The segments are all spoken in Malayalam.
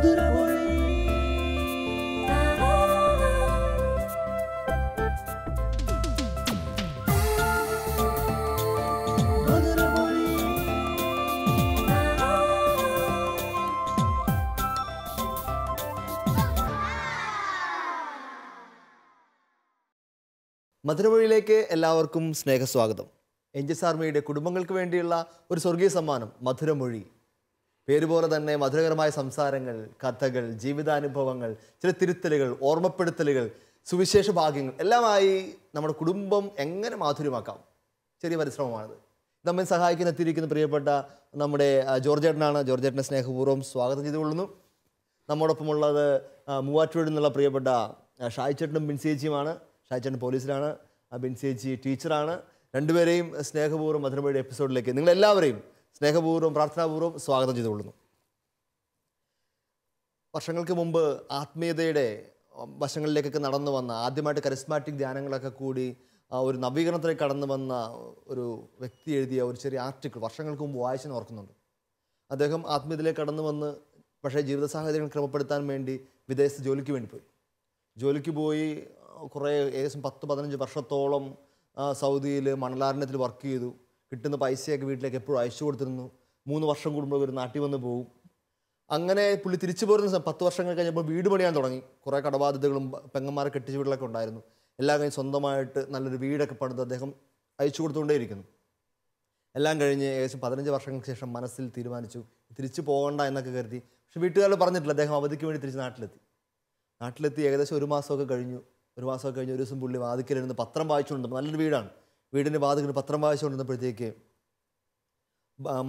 മധുരമൊഴിയിലേക്ക് എല്ലാവർക്കും സ്നേഹസ്വാഗതം. എൻജസ് ആർമിയുടെ കുടുംബങ്ങൾക്ക് വേണ്ടിയുള്ള ഒരു സ്വർഗീയ സമ്മാനം മധുരമൊഴി. പേര് പോലെ തന്നെ മധുരകരമായ സംസാരങ്ങൾ, കഥകൾ, ജീവിതാനുഭവങ്ങൾ, ചില തിരുത്തലുകൾ, ഓർമ്മപ്പെടുത്തലുകൾ, സുവിശേഷ ഭാഗ്യങ്ങൾ എല്ലാമായി നമ്മുടെ കുടുംബം എങ്ങനെ മാധുര്യമാക്കാം. ചെറിയ പരിശ്രമമാണിത്. നമ്മെ സഹായിക്കുന്ന എത്തിയിരിക്കുന്ന പ്രിയപ്പെട്ട നമ്മുടെ ജോർജേട്ടനാണ്. ജോർജേട്ടനെ സ്നേഹപൂർവ്വം സ്വാഗതം ചെയ്തുകൊള്ളുന്നു. നമ്മോടൊപ്പമുള്ളത് മൂവാറ്റുപുഴയിൽ നിന്നുള്ള പ്രിയപ്പെട്ട ഷായിച്ചേട്ടനും ബിൻസിയേച്ചിയുമാണ്. ഷായിച്ചേട്ടൻ പോലീസിലാണ്, ബിൻസിയേച്ചി ടീച്ചറാണ്. രണ്ടുപേരെയും സ്നേഹപൂർവ്വം മധുരമൊഴിയുടെ എപ്പിസോഡിലേക്ക് നിങ്ങളെല്ലാവരെയും സ്നേഹപൂർവ്വം പ്രാർത്ഥനാപൂർവ്വം സ്വാഗതം ചെയ്തുകൊള്ളുന്നു. വർഷങ്ങൾക്ക് മുമ്പ് ആത്മീയതയുടെ വശങ്ങളിലേക്കൊക്കെ നടന്നു വന്ന, ആദ്യമായിട്ട് കരിസ്മാറ്റിക് ധ്യാനങ്ങളൊക്കെ കൂടി ഒരു നവീകരണത്തിലേക്ക് കടന്നു വന്ന ഒരു വ്യക്തി എഴുതിയ ഒരു ചെറിയ ആർട്ടിക്കിൾ വർഷങ്ങൾക്ക് മുമ്പ് വായിച്ചെന്ന് ഓർക്കുന്നുണ്ട്. അദ്ദേഹം ആത്മീയതയിലേക്ക് കടന്നു വന്ന് പക്ഷേ ജീവിത സാഹചര്യങ്ങൾ ക്രമപ്പെടുത്താൻ വേണ്ടി വിദേശത്ത് ജോലിക്ക് വേണ്ടി പോയി. ജോലിക്ക് പോയി കുറേ ഏകദേശം 10-15 വർഷത്തോളം സൗദിയിൽ മണലാരണ്യത്തിൽ വർക്ക് ചെയ്തു. കിട്ടുന്ന പൈസയൊക്കെ വീട്ടിലേക്ക് എപ്പോഴും അയച്ചു കൊടുത്തിരുന്നു. 3 വർഷം കൂടുമ്പോൾ ഒരു നാട്ടിൽ വന്ന് പോകും. അങ്ങനെ പുള്ളി തിരിച്ചു പോരുന്ന 10 വർഷങ്ങൾ കഴിഞ്ഞപ്പോൾ വീട് പണിയാൻ തുടങ്ങി. കുറേ കടബാധ്യതകളും പെങ്ങന്മാരെ കെട്ടിച്ച വീട്ടിലൊക്കെ ഉണ്ടായിരുന്നു. എല്ലാം കഴിഞ്ഞ് സ്വന്തമായിട്ട് നല്ലൊരു വീടൊക്കെ പണിത് അദ്ദേഹം അയച്ചു കൊടുത്തുകൊണ്ടേയിരിക്കുന്നു. എല്ലാം കഴിഞ്ഞ് ഏകദേശം 15 വർഷങ്ങൾക്ക് ശേഷം മനസ്സിൽ തീരുമാനിച്ചു തിരിച്ചു പോകണ്ട എന്നൊക്കെ കരുതി. പക്ഷെ വീട്ടുകാർ പറഞ്ഞിട്ടില്ല. അദ്ദേഹം അവധിക്ക് വേണ്ടി തിരിച്ച് നാട്ടിലെത്തി ഏകദേശം 1 മാസമൊക്കെ കഴിഞ്ഞു. 1 മാസമൊക്കെ കഴിഞ്ഞ് ഒരു ദിവസം പുള്ളി വാതിക്കലിരുന്ന് പത്രം വായിച്ചുകൊണ്ടിരുന്നു. നല്ലൊരു വീടാണ്. വീടിൻ്റെ വാതിക്കൽ പത്രം വായിച്ചുകൊണ്ടിരുന്നപ്പോഴത്തേക്ക്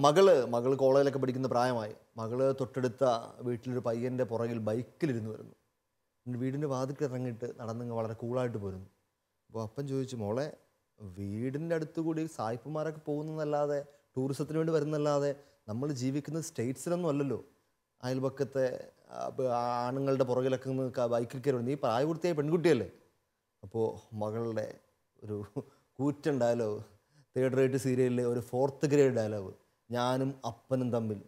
മകള് കോളേജിലൊക്കെ പഠിക്കുന്ന പ്രായമായി. മകള് തൊട്ടടുത്ത വീട്ടിലൊരു പയ്യൻ്റെ പുറകിൽ ബൈക്കിലിരുന്ന് വരുന്നു. വീടിൻ്റെ വാതിക്കൽ ഇറങ്ങിയിട്ട് നടന്നിങ്ങ് വളരെ കൂളായിട്ട് പോരുന്നു. അപ്പോൾ അപ്പൻ ചോദിച്ചു, മോളെ, വീടിൻ്റെ അടുത്ത് കൂടി സായിപ്പന്മാരൊക്കെ പോകുന്നതല്ലാതെ, ടൂറിസത്തിന് വേണ്ടി വരുന്നതല്ലാതെ നമ്മൾ ജീവിക്കുന്നത് സ്റ്റേറ്റ്സിലൊന്നും അല്ലല്ലോ. അയൽപക്കത്തെ ആണുങ്ങളുടെ പുറകിലൊക്കെ നിന്ന് ബൈക്കിൽ കയറി, നീ പ്രായപൂർത്തിയായ പെൺകുട്ടിയല്ലേ. അപ്പോൾ മകളുടെ ഒരു കൂറ്റൻ ഡയലോഗ്, 3rd റേറ്റ് സീരിയലിലെ ഒരു 4th ഗ്രേഡ് ഡയലോഗ്, ഞാനും അപ്പനും തമ്മിൽ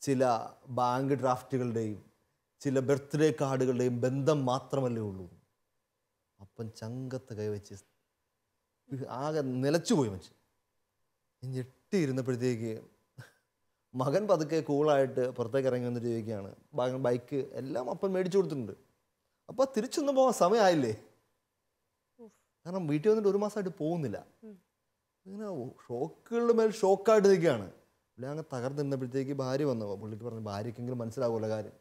ചില ബാങ്ക് ഡ്രാഫ്റ്റുകളുടെയും ചില ബർത്ത്ഡേ കാർഡുകളുടെയും ബന്ധം മാത്രമല്ലേ ഉള്ളൂ. അപ്പൻ ചങ്കത്ത് കൈവച്ച് ആകെ നിലച്ചുപോയി. മനുഷ്യൻ ഞെട്ടിയിരുന്നപ്പോഴത്തേക്ക് മകൻ പതുക്കെ കൂളായിട്ട് പുറത്തേക്ക് ഇറങ്ങി വന്നിട്ട് ചോദിക്കുകയാണ്, ബൈക്ക് എല്ലാം അപ്പൻ മേടിച്ചു കൊടുത്തിട്ടുണ്ട്, അപ്പോൾ തിരിച്ചൊന്നും പോകാൻ സമയമായില്ലേ? കാരണം വീട്ടിൽ വന്നിട്ട് 1 മാസമായിട്ട് പോകുന്നില്ല. ഇങ്ങനെ ഷോക്കുകളുടെ മേൽ ഷോക്കായിട്ട് നിൽക്കുകയാണ്. പുള്ളി അങ്ങ് തകർന്നിരുന്നപ്പോഴത്തേക്ക് ഭാര്യ വന്നു. പുള്ളിക്ക് പറഞ്ഞു, ഭാര്യയ്ക്കെങ്കിലും മനസ്സിലാവുമല്ലോ കാര്യം.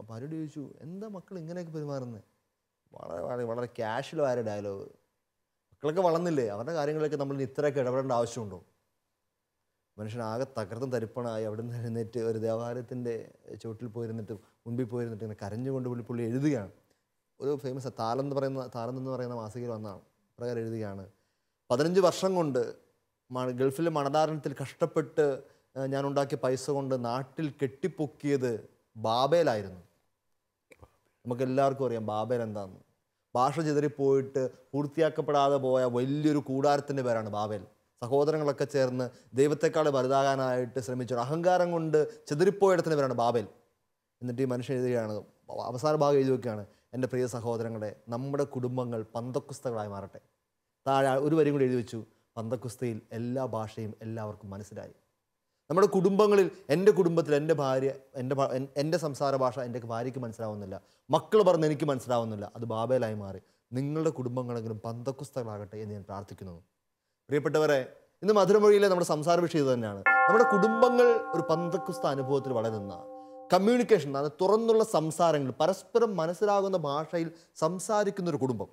ഭാര്യയോട് ചോദിച്ചു, എന്താ മക്കൾ ഇങ്ങനെയൊക്കെ പെരുമാറുന്നത്? വളരെ വളരെ ക്യാഷ്വലായ ഡയലോഗ്. മക്കളൊക്കെ വളർന്നില്ലേ, അവരുടെ കാര്യങ്ങളിലൊക്കെ നമ്മൾ ഇത്രയൊക്കെ ഇടപെടേണ്ട ആവശ്യമുണ്ടോ? മനുഷ്യനാകെ തകർത്തും തരിപ്പണായി അവിടെ നിന്ന് എഴുന്നേറ്റ് ഒരു ദേവാലയത്തിൻ്റെ ചുവട്ടിൽ പോയിരുന്നിട്ട് മുൻപിൽ പോയിരുന്നിട്ട് ഇങ്ങനെ കരഞ്ഞുകൊണ്ട് പുള്ളി എഴുതുകയാണ്. ഒരു ഫേമസ് താലന്ത് എന്ന് പറയുന്ന മാസികയിൽ വന്നാണ്. പ്രകാരം എഴുതുകയാണ്, 15 വർഷം കൊണ്ട് ഗൾഫിലെ മണലാരണ്യത്തിൽ കഷ്ടപ്പെട്ട് ഞാൻ ഉണ്ടാക്കിയ പൈസ കൊണ്ട് നാട്ടിൽ കെട്ടിപ്പൊക്കിയത് ബാബേലായിരുന്നു. നമുക്കെല്ലാവർക്കും അറിയാം ബാബേൽ എന്താണെന്ന്. ഭാഷ ചിതറിപ്പോയിട്ട് പൂർത്തിയാക്കപ്പെടാതെ പോയ വലിയൊരു കൂടാരത്തിൻ്റെ പേരാണ് ബാബേൽ. സഹോദരങ്ങളൊക്കെ ചേർന്ന് ദൈവത്തെക്കാൾ വലുതാകാനായിട്ട് ശ്രമിച്ചു. അഹങ്കാരം കൊണ്ട് ചിതറിപ്പോയിടത്തിന് പേരാണ് ബാബേൽ. എന്നിട്ട് ഈ മനുഷ്യൻ എഴുതുകയാണ്, അവസാന ഭാഗം എഴുതി വയ്ക്കുകയാണ്, എൻ്റെ പ്രിയ സഹോദരങ്ങളെ, നമ്മുടെ കുടുംബങ്ങൾ പന്തക്കുസ്തകളായി മാറട്ടെ. താഴെ ഒരു വരി കൂടി എഴുതി വെച്ചു, പന്തക്കുസ്തയിൽ എല്ലാ ഭാഷയും എല്ലാവർക്കും മനസ്സിലായി. നമ്മുടെ കുടുംബങ്ങളിൽ, എൻ്റെ കുടുംബത്തിൽ എൻ്റെ ഭാര്യ, എൻ്റെ സംസാര ഭാഷ എൻ്റെ ഭാര്യയ്ക്ക് മനസ്സിലാവുന്നില്ല, മക്കൾ പറഞ്ഞ് എനിക്ക് മനസ്സിലാവുന്നില്ല, അത് ബാബേലായി മാറി. നിങ്ങളുടെ കുടുംബങ്ങളെങ്കിലും പന്തക്കുസ്തകളാകട്ടെ എന്ന് ഞാൻ പ്രാർത്ഥിക്കുന്നു. പ്രിയപ്പെട്ടവരെ, ഇന്ന് മധുരമൊഴിയിലെ നമ്മുടെ സംസാര വിഷയം ഇത് തന്നെയാണ്. നമ്മുടെ കുടുംബങ്ങൾ ഒരു പന്തക്കുസ്ത അനുഭവത്തിൽ വളരുന്ന കമ്മ്യൂണിക്കേഷൻ, അത് തുറന്നുള്ള സംസാരങ്ങൾ, പരസ്പരം മനസ്സിലാകുന്ന ഭാഷയിൽ സംസാരിക്കുന്ന ഒരു കുടുംബം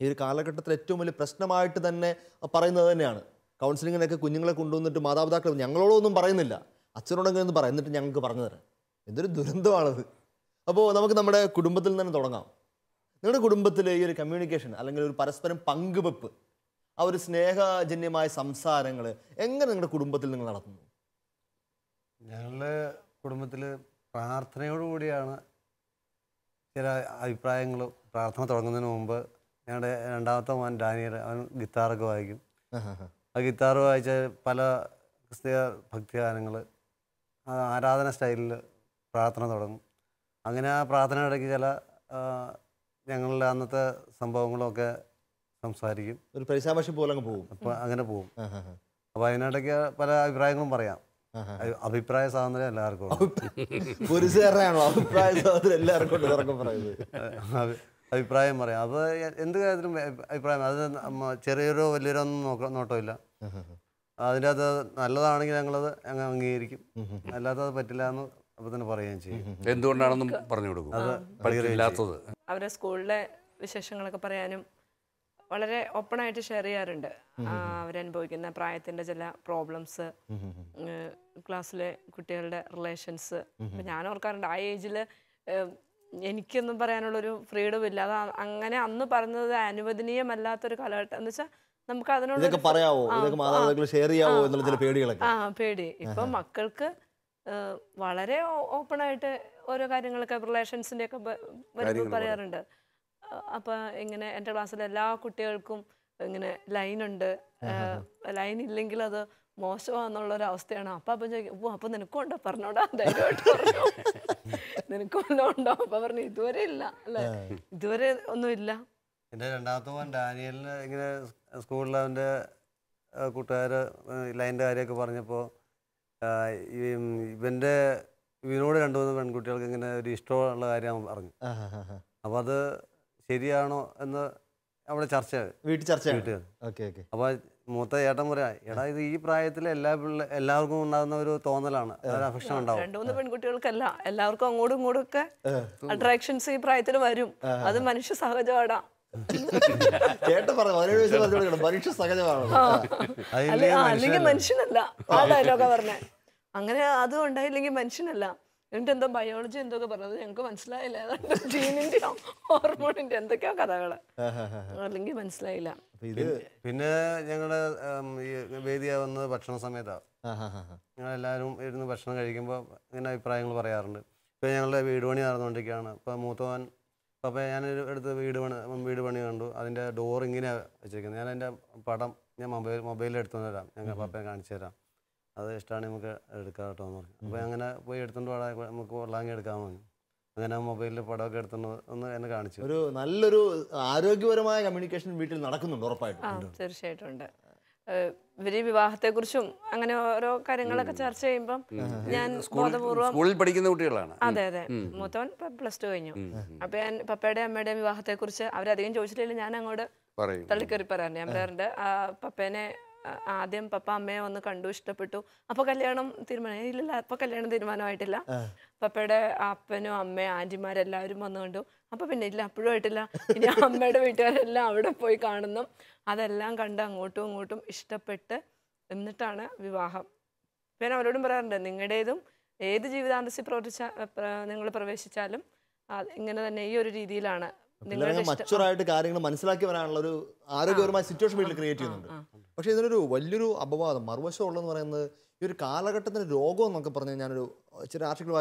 ഈ ഒരു കാലഘട്ടത്തിൽ ഏറ്റവും വലിയ പ്രശ്നമായിട്ട് തന്നെ പറയുന്നത് തന്നെയാണ്. കൗൺസിലിങ്ങിനൊക്കെ കുഞ്ഞുങ്ങളെ കൊണ്ടുവന്നിട്ട് മാതാപിതാക്കൾ ഞങ്ങളോടൊന്നും പറയുന്നില്ല, അച്ഛനോടെങ്കിലും ഒന്ന് പറയും, എന്നിട്ട് ഞങ്ങൾക്ക് പറഞ്ഞു തരാം. എന്തൊരു ദുരന്തമാണത്. അപ്പോൾ നമുക്ക് നമ്മുടെ കുടുംബത്തിൽ നിന്ന് തുടങ്ങാം. നിങ്ങളുടെ കുടുംബത്തിലെ ഈ ഒരു കമ്മ്യൂണിക്കേഷൻ അല്ലെങ്കിൽ ഒരു പരസ്പരം പങ്കുവെപ്പ്, ആ ഒരു സ്നേഹജന്യമായ സംസാരങ്ങൾ എങ്ങനെ നിങ്ങളുടെ കുടുംബത്തിൽ നിങ്ങൾ നടത്തുന്നു? ഞങ്ങളുടെ കുടുംബത്തിൽ പ്രാർത്ഥനയോടുകൂടിയാണ് ചില അഭിപ്രായങ്ങൾ. പ്രാർത്ഥന തുടങ്ങുന്നതിന് മുമ്പ് ഞങ്ങളുടെ 2ാമത്തെ മോൻ ഡാനിയൽ, അവൻ ഗിത്താറൊക്കെ വായിക്കും. ആ ഗിത്താറ് വായിച്ച പല ക്രിസ്തീയ ഭക്തിഗാനങ്ങൾ ആരാധന സ്റ്റൈലിൽ പ്രാർത്ഥന തുടങ്ങും. അങ്ങനെ ആ പ്രാർത്ഥന ഇടയ്ക്ക് ചില ഞങ്ങളുടെ അന്നത്തെ സംഭവങ്ങളൊക്കെ സംസാരിക്കും. ഒരു പരിസാമശി പോലെ അങ്ങ് പോകും. അപ്പോൾ അങ്ങനെ പോകും. അപ്പോൾ അതിനിടയ്ക്ക് പല അഭിപ്രായങ്ങളും പറയാം. അഭിപ്രായ സ്വാതന്ത്ര്യം എല്ലാവർക്കും പുരുഷകാരനാണോ അഭിപ്രായ സ്വാതന്ത്ര്യം എല്ലാവർക്കും കൊണ്ട് തുറക്കം പറയുന്നത്? അഭിപ്രായം പറയാം. അപ്പോൾ എന്ത് കാര്യത്തിലും അഭിപ്രായം, അത് ചെറിയൊരോ വലിയൊരോ ഒന്നും നോട്ടമില്ല. അതിൻ്റെ അത് നല്ലതാണെങ്കിൽ ഞങ്ങളത് അങ്ങ് അംഗീകരിക്കും, അല്ലാതെ അത് പറ്റില്ല എന്ന് അപ്പോൾ തന്നെ പറയുകയും ചെയ്യും. എന്തുകൊണ്ടാണെന്നും പറഞ്ഞു കൊടുക്കും. അത് പഠിക്കില്ലാത്തത് അവരെ സ്കൂളിലെ വിശേഷങ്ങളൊക്കെ പറയാനും വളരെ ഓപ്പണായിട്ട് ഷെയർ ചെയ്യാറുണ്ട്. അവരനുഭവിക്കുന്ന പ്രായത്തിൻ്റെ ചില പ്രോബ്ലംസ്, ക്ലാസ്സിലെ കുട്ടികളുടെ റിലേഷൻസ്. ഇപ്പം ഞാൻ ഓർക്കാറുണ്ട് ആ ഏജിൽ എനിക്കൊന്നും പറയാനുള്ളൊരു ഫ്രീഡം ഇല്ല. അത് അങ്ങനെ അന്ന് പറഞ്ഞത് അനുവദനീയമല്ലാത്തൊരു കാലഘട്ടം എന്ന് വെച്ചാൽ നമുക്ക് അതിനോട് പേടി. ഇപ്പം മക്കൾക്ക് വളരെ ഓപ്പണായിട്ട് ഓരോ കാര്യങ്ങളൊക്കെ റിലേഷൻസിൻ്റെ ഒക്കെ വരുമ്പോൾ പറയാറുണ്ട്. അപ്പം ഇങ്ങനെ എൻ്റെ ക്ലാസ്സിലെ എല്ലാ കുട്ടികൾക്കും ഇങ്ങനെ ലൈനുണ്ട്, ലൈൻ ഇല്ലെങ്കിൽ അത് മോശമാണെന്നുള്ളൊരവസ്ഥയാണ്. അപ്പം ചോദിക്കും, ഓ അപ്പം നിനക്കും ഉണ്ടോ, പറഞ്ഞോടാ ധൈര്യമായിട്ട് പറഞ്ഞു, നിനക്കും വല്ലതും ഉണ്ടോ? അപ്പം പറഞ്ഞു ഇതുവരെ ഇല്ല അല്ലേ, ഇതുവരെ ഒന്നുമില്ല. എൻ്റെ രണ്ടാമത്തെ മോൻ ഡാനിയലിന് ഇങ്ങനെ സ്കൂളിൽ അവൻ്റെ കൂട്ടുകാർ ലൈൻ്റെ കാര്യമൊക്കെ പറഞ്ഞപ്പോൾ ഇവനോട് 2-3 പെൺകുട്ടികൾക്ക് ഇങ്ങനെ ഒരു ഇഷ്ടമുള്ള കാര്യം പറഞ്ഞു. അപ്പോൾ അത് ശരിയാണോ എന്ന് അവിടെ വീട്ടിൽ ചർച്ച. അപ്പോൾ മൂത്ത ചേട്ടൻ പറയാ, എടാ ഇത് ഈ പ്രായത്തിൽ എല്ലാവർക്കും ഉണ്ടാകുന്ന ഒരു തോന്നലാണ്, ഒരു അഫെക്ഷൻ ഉണ്ടാവും. 2-3 പെൺകുട്ടികൾക്കല്ല, എല്ലാവർക്കും അങ്ങോട്ടും ഇങ്ങോട്ടും ഒക്കെ അട്രാക്ഷൻസ് ഈ പ്രായത്തിൽ വരും. അത് മനുഷ്യ സഹജമാടാ. അല്ലെങ്കിൽ മനുഷ്യനല്ല, ആ ഡയലോഗാ പറഞ്ഞേ. അങ്ങനെ അതും ഉണ്ടായില്ലെങ്കിൽ മനുഷ്യനല്ല. എന്നിട്ട് എന്തോ ബയോളജി എന്തൊക്കെ പറഞ്ഞത് ഞങ്ങൾക്ക് മനസ്സിലായില്ല. ജീനിന്റെ ഹോർമോണിന്റെ എന്തൊക്കെയോ കഥകള്, അല്ലെങ്കിൽ മനസ്സിലായില്ല. പിന്നെ ഞങ്ങളുടെ വേദിയാവുന്നത് ഭക്ഷണ സമയത്താണ്. ഞങ്ങളെല്ലാവരും ഇരുന്ന് ഭക്ഷണം കഴിക്കുമ്പോൾ ഇങ്ങനെ അഭിപ്രായങ്ങൾ പറയാറുണ്ട്. ഇപ്പോൾ ഞങ്ങളുടെ വീട് പണി നടന്നുകൊണ്ടിരിക്കുകയാണ്. ഇപ്പോൾ മൂത്തവൻ അപ്പോൾ ഞാൻ എടുത്ത് വീട് പണി കണ്ടു. അതിൻ്റെ ഡോർ ഇങ്ങനെയാണ് വെച്ചിരിക്കുന്നത്. ഞാൻ അതിൻ്റെ പടം ഞാൻ മൊബൈലിൽ എടുത്തു തരാം, ഞങ്ങൾ പപ്പയെ കാണിച്ചു തരാം, അത് ഇഷ്ടമാണെങ്കിൽ നമുക്ക് എടുക്കാം കേട്ടോ എന്ന് പറഞ്ഞു. അപ്പോൾ അങ്ങനെ പോയി എടുത്തുകൊണ്ട് നമുക്ക് കൊള്ളാങ്കി എടുക്കാമെന്ന് പറഞ്ഞു. അങ്ങനെ മൊബൈലിൽ പടമൊക്കെ എടുത്തുകൊണ്ട് ഒന്ന് എന്നെ കാണിച്ചു. ഒരു നല്ലൊരു ആരോഗ്യപരമായ കമ്മ്യൂണിക്കേഷൻ വീട്ടിൽ നടക്കുന്നുണ്ട് ഉറപ്പായിട്ടും. തീർച്ചയായിട്ടും ഉണ്ട്. ഇവര് വിവാഹത്തെക്കുറിച്ചും അങ്ങനെ ഓരോ കാര്യങ്ങളൊക്കെ ചർച്ച ചെയ്യുമ്പം ഞാൻ ബോധപൂർവ്വം, സ്കൂളിൽ പഠിക്കുന്ന കുട്ടികളാണ്. അതെ അതെ, മൂത്തവൻ +2 കഴിഞ്ഞു. അപ്പൊ ഞാൻ പപ്പയുടെ അമ്മയുടെ വിവാഹത്തെക്കുറിച്ച് അവരധികം ചോദിച്ചിട്ടില്ല, ഞാൻ അങ്ങോട്ട് തള്ളിക്കറി പറയാറുണ്ട്. ഞാൻ പറയാറുണ്ട്, പപ്പേനെ ആദ്യം പപ്പ അമ്മയെ വന്ന് കണ്ടു, ഇഷ്ടപ്പെട്ടു, അപ്പൊ കല്യാണം തീരുമാനം ഇല്ലല്ല, അപ്പൊ കല്യാണം തീരുമാനമായിട്ടില്ല. പപ്പയുടെ അപ്പനും അമ്മയും ആന്റിമാരെല്ലാവരും വന്നു കണ്ടു, അപ്പൊ പിന്നെ ഇല്ല അപ്പോഴും ആയിട്ടില്ല. ഇനി അമ്മയുടെ വീട്ടുകാരെല്ലാം അവിടെ പോയി കാണുന്നു, അതെല്ലാം കണ്ട് അങ്ങോട്ടും ഇങ്ങോട്ടും ഇഷ്ടപ്പെട്ട് എന്നിട്ടാണ് വിവാഹം. ഞാൻ അവരോടും പറയാറുണ്ട്, നിങ്ങളുടേതും ഏത് ജീവിതാന്തസ്സിൽ നിങ്ങൾ പ്രവേശിച്ചാലും ഇങ്ങനെ തന്നെ ഈ ഒരു രീതിയിലാണ്. മച്ചുറായിട്ട് കാര്യങ്ങൾ മനസ്സിലാക്കി വരാനുള്ള ഒരു ആരോഗ്യപരമായ സിറ്റുവേഷൻ വീട്ടിൽ ക്രിയേറ്റ് ചെയ്യുന്നുണ്ട്. പക്ഷേ ഇതിനൊരു വലിയൊരു അപവാദം മറുവശം ഉള്ളതെന്ന് പറയുന്നത്, ഈ ഒരു കാലഘട്ടത്തിന് രോഗം എന്നൊക്കെ പറഞ്ഞ് ഞാനൊരു ചെറിയ ആർട്ടിക്കിൾ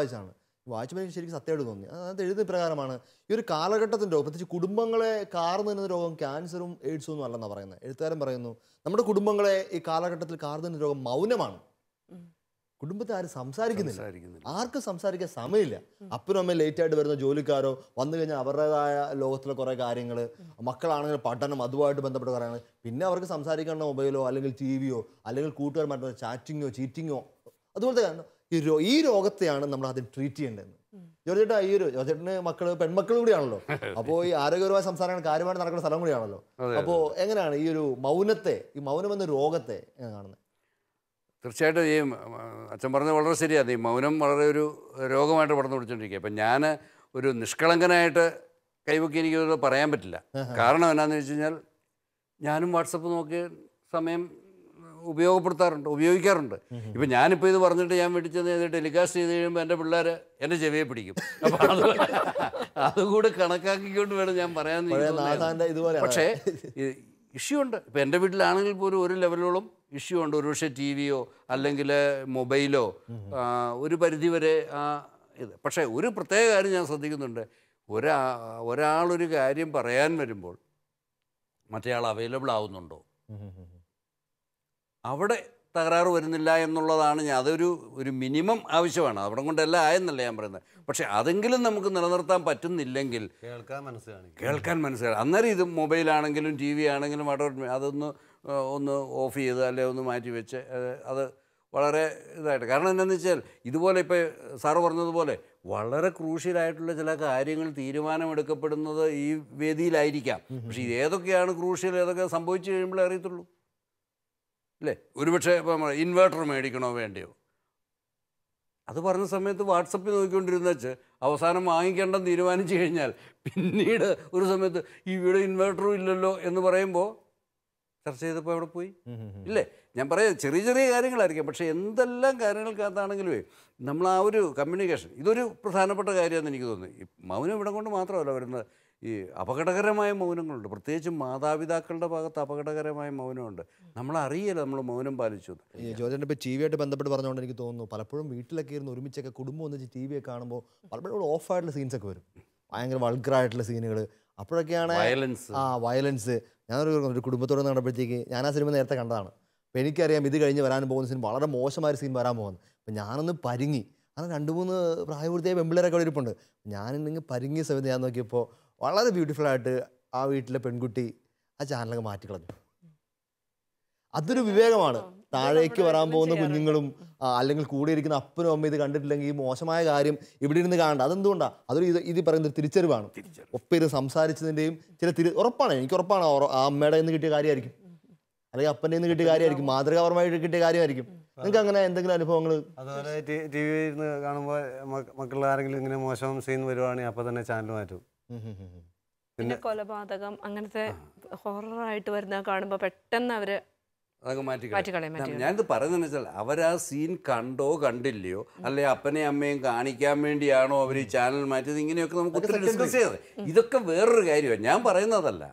വായിച്ചപ്പോൾ എനിക്ക് ശരിക്കും സത്യമായിട്ട് തോന്നി. അത് എഴുതുന്ന പ്രകാരമാണ്, ഈ ഒരു കാലഘട്ടത്തിൻ്റെ രോഗം, പ്രത്യേകിച്ച് കുടുംബങ്ങളെ കാർന്നു നിന്ന രോഗം ക്യാൻസറും എയ്ഡ്സും ഒന്നും അല്ലെന്നാണ് പറയുന്നത്. എഴുത്തുകാരൻ പറയുന്നു, നമ്മുടെ കുടുംബങ്ങളെ ഈ കാലഘട്ടത്തിൽ കാർന്നു നിന്ന രോഗം മൗനമാണ്. കുടുംബത്തെ ആരും സംസാരിക്കുന്നില്ല, ആർക്കും സംസാരിക്കാൻ സമയമില്ല. അപ്പനും അമ്മയും ലേറ്റായിട്ട് വരുന്ന ജോലിക്കാരോ വന്നു കഴിഞ്ഞാൽ അവരുടേതായ ലോകത്തിലെ കുറേ കാര്യങ്ങൾ, മക്കളാണെങ്കിൽ പഠനം, അതുമായിട്ട് ബന്ധപ്പെട്ട കാര്യങ്ങൾ. പിന്നെ അവർക്ക് സംസാരിക്കേണ്ട മൊബൈലോ അല്ലെങ്കിൽ TV യോ അല്ലെങ്കിൽ കൂട്ടുകാരുമായിട്ട് ചാറ്റിങ്ങോ ചീറ്റിങ്ങോ അതുപോലത്തെ ഈ രോഗത്തെയാണ് നമ്മൾ ആദ്യം ട്രീറ്റ് ചെയ്യേണ്ടതെന്ന്. ജോർജേട്ടാ, ഈ ഒരു ജോർജേട്ടന് പെൺമക്കളും കൂടിയാണല്ലോ, അപ്പോൾ ഈ ആരോഗ്യപരമായ സംസാരങ്ങൾ കാര്യമായിട്ട് നടക്കുന്ന സ്ഥലം കൂടിയാണല്ലോ. അപ്പോൾ എങ്ങനെയാണ് ഈ ഒരു മൗനത്തെ, ഈ മൗനം എന്ന രോഗത്തെ എങ്ങനെ കാണുന്നത്? തീർച്ചയായിട്ടും ഈ അച്ഛൻ പറഞ്ഞത് വളരെ ശരിയാണ്. ഈ മൗനം വളരെ ഒരു രോഗമായിട്ട് പടർന്നു പിടിച്ചുകൊണ്ടിരിക്കുക. അപ്പം ഞാൻ ഒരു നിഷ്കളങ്കനായിട്ട് കൈവക്കി എനിക്കത് പറയാൻ പറ്റില്ല. കാരണം എന്നാന്ന് വെച്ച് കഴിഞ്ഞാൽ ഞാനും വാട്സപ്പ് നോക്കി സമയം ഉപയോഗിക്കാറുണ്ട്. ഇപ്പം ഞാനിപ്പോൾ ഇത് പറഞ്ഞിട്ട് ഞാൻ വീട്ടിൽ ചെന്ന് ടെലികാസ്റ്റ് ചെയ്ത് കഴിയുമ്പോൾ എൻ്റെ പിള്ളേർ എൻ്റെ ചെവിയെ പിടിക്കും. അപ്പം അതുകൂടെ കണക്കാക്കിക്കൊണ്ട് വേണം ഞാൻ പറയാൻ. പക്ഷേ ഇഷ്യൂ ഉണ്ട്. ഇപ്പം എൻ്റെ വീട്ടിലാണെങ്കിൽ പോലും ഒരു ലെവലോളം ഇഷ്യൂ ഉണ്ട്. ഒരുപക്ഷെ TV യോ അല്ലെങ്കിൽ മൊബൈലോ ഒരു പരിധിവരെ ഇത്. പക്ഷേ ഒരു പ്രത്യേക കാര്യം ഞാൻ ശ്രദ്ധിക്കുന്നുണ്ട്, ഒരാളൊരു കാര്യം പറയാൻ വരുമ്പോൾ മറ്റേയാൾ അവൈലബിൾ ആവുന്നുണ്ടോ, അവിടെ തകരാറ് വരുന്നില്ല എന്നുള്ളതാണ് അതൊരു മിനിമം ആവശ്യമാണ്. അവിടെ കൊണ്ടെല്ലാം ആയെന്നല്ല ഞാൻ പറയുന്നത്. പക്ഷേ അതെങ്കിലും നമുക്ക് നിലനിർത്താൻ പറ്റുന്നില്ലെങ്കിൽ കേൾക്കാൻ മനസ്സിലായി. അന്നേരം ഇത് മൊബൈലാണെങ്കിലും ടി വി ആണെങ്കിലും ഒന്ന് ഓഫ് ചെയ്ത് അല്ലെങ്കിൽ ഒന്ന് മാറ്റി വെച്ച് അത് വളരെ ഇതായിട്ട്. കാരണം എന്താണെന്ന് വെച്ചാൽ ഇതുപോലെ ഇപ്പോൾ സാറ് പറഞ്ഞതുപോലെ വളരെ ക്രൂഷ്യലായിട്ടുള്ള ചില കാര്യങ്ങൾ തീരുമാനമെടുക്കപ്പെടുന്നത് ഈ വേദിയിലായിരിക്കാം. പക്ഷേ ഇത് ഏതൊക്കെയാണ് ക്രൂഷ്യൽ, ഏതൊക്കെ സംഭവിച്ചു കഴിയുമ്പോഴേ അറിയത്തുള്ളൂ അല്ലേ. ഒരുപക്ഷെ ഇപ്പം ഇൻവേർട്ടർ മേടിക്കണോ വേണ്ടയോ അത് പറഞ്ഞ സമയത്ത് വാട്സപ്പിൽ നോക്കിക്കൊണ്ടിരുന്ന വെച്ച് അവസാനം വാങ്ങിക്കേണ്ടെന്ന് തീരുമാനിച്ചു കഴിഞ്ഞാൽ പിന്നീട് ഒരു സമയത്ത് ഈ വീട് ഇൻവേർട്ടറും ഇല്ലല്ലോ എന്ന് പറയുമ്പോൾ ചർച്ച ചെയ്തപ്പോൾ അവിടെ പോയി ഇല്ലേ. ഞാൻ പറയാം ചെറിയ ചെറിയ കാര്യങ്ങളായിരിക്കാം, പക്ഷേ എന്തെല്ലാം കാര്യങ്ങൾക്കകത്താണെങ്കിലുമേ നമ്മൾ ആ ഒരു കമ്മ്യൂണിക്കേഷൻ ഇതൊരു പ്രധാനപ്പെട്ട കാര്യമാണെന്ന് എനിക്ക് തോന്നുന്നു. ഈ മൗനം ഇവിടെ കൊണ്ട് മാത്രമല്ല വരുന്നത്, ഈ അപകടകരമായ മൗനങ്ങളുണ്ട്. പ്രത്യേകിച്ചും മാതാപിതാക്കളുടെ ഭാഗത്ത് അപകടകരമായ മൗനമുണ്ട്. നമ്മളറിയില്ല നമ്മൾ മൗനം പാലിച്ചു. ഈ ജോജൻ്റെ ഇപ്പോൾ ടി വിയായിട്ട് ബന്ധപ്പെട്ട് പറഞ്ഞുകൊണ്ട് എനിക്ക് തോന്നുന്നു പലപ്പോഴും വീട്ടിലൊക്കെ ഇരുന്ന് ഒരുമിച്ചൊക്കെ കുടുംബം ഒന്നിച്ച് ടി വിയൊക്കെ കാണുമ്പോൾ പലപ്പോഴും ഓഫായിട്ടുള്ള സീൻസൊക്കെ വരും, ഭയങ്കര വൾഗറായിട്ടുള്ള സീനുകൾ. അപ്പോഴൊക്കെയാണ് വയലൻസ്. ഞാനൊരു കുടുംബത്തോടെ കണ്ടപ്പോഴത്തേക്ക് ഞാൻ ആ സിനിമ നേരത്തെ കണ്ടതാണ്. അപ്പോൾ എനിക്കറിയാം ഇത് കഴിഞ്ഞ് വരാൻ പോകുന്ന സിനിമ വളരെ മോശമായ സീൻ വരാൻ പോകുന്നത്. അപ്പം ഞാനൊന്ന് പരിങ്ങി. അങ്ങനെ 2-3 പ്രായപൂർത്തിയായ പെമ്പിള്ളേരൊക്കെ അവിടെ ഇരിപ്പുണ്ട്. ഞാനിങ്ങനെ പരിങ്ങിയ സമയത്ത് ഞാൻ നോക്കിയപ്പോൾ വളരെ ബ്യൂട്ടിഫുള്ളായിട്ട് ആ വീട്ടിലെ പെൺകുട്ടി ആ ചാനലൊക്കെ മാറ്റിക്കളഞ്ഞു. അതൊരു വിവേകമാണ്. താഴേക്ക് വരാൻ പോകുന്ന കുഞ്ഞുങ്ങളും അല്ലെങ്കിൽ കൂടെ ഇരിക്കുന്ന അപ്പനും അമ്മയും ഇത് കണ്ടിട്ടില്ലെങ്കിൽ ഈ മോശമായ കാര്യം ഇവിടെ ഇരുന്ന് കാണണ്ട. അതെന്തുകൊണ്ടാണ്? അതൊരു ഇത് പറയുന്നത് തിരിച്ചറിവാണ്. ഒപ്പം ഇത് സംസാരിച്ചതിൻ്റെയും ഉറപ്പാണ്, എനിക്ക് ഉറപ്പാണ് ആ അമ്മയുടെ നിന്ന് കിട്ടിയ കാര്യമായിരിക്കും, അല്ലെങ്കിൽ അപ്പൻ്റെ നിന്ന് കിട്ടിയ കാര്യമായിരിക്കും, മാതൃകാപരമായിട്ട് കിട്ടിയ കാര്യമായിരിക്കും. നിങ്ങൾക്ക് അങ്ങനെ എന്തെങ്കിലും അനുഭവങ്ങൾ? അതുപോലെ ടി വി ഇരുന്ന് കാണുമ്പോൾ മക്കളിൽ ആരെങ്കിലും ഇങ്ങനെ മോശം സീൻ വരുവാണെങ്കിൽ അപ്പം തന്നെ ചാനൽ മാറ്റും. പിന്നെ കൊലപാതകം അങ്ങനത്തെ ഹൊററായിട്ട് വരുന്ന കാണുമ്പോൾ പെട്ടെന്ന് അവര് അതൊക്കെ മാറ്റിക്കളയും. ഞാനിത് പറയുന്നതെന്ന് വെച്ചാൽ അവരാ സീൻ കണ്ടോ കണ്ടില്ലയോ, അല്ലെ അപ്പനെയും അമ്മയും കാണിക്കാൻ വേണ്ടിയാണോ അവർ ഈ ചാനൽ മാറ്റിയത്, ഇങ്ങനെയൊക്കെ നമുക്ക് ഒത്തിരി ഡിസ്കസ് ചെയ്തത്. ഇതൊക്കെ വേറൊരു കാര്യമാണ്, ഞാൻ പറയുന്നതല്ല.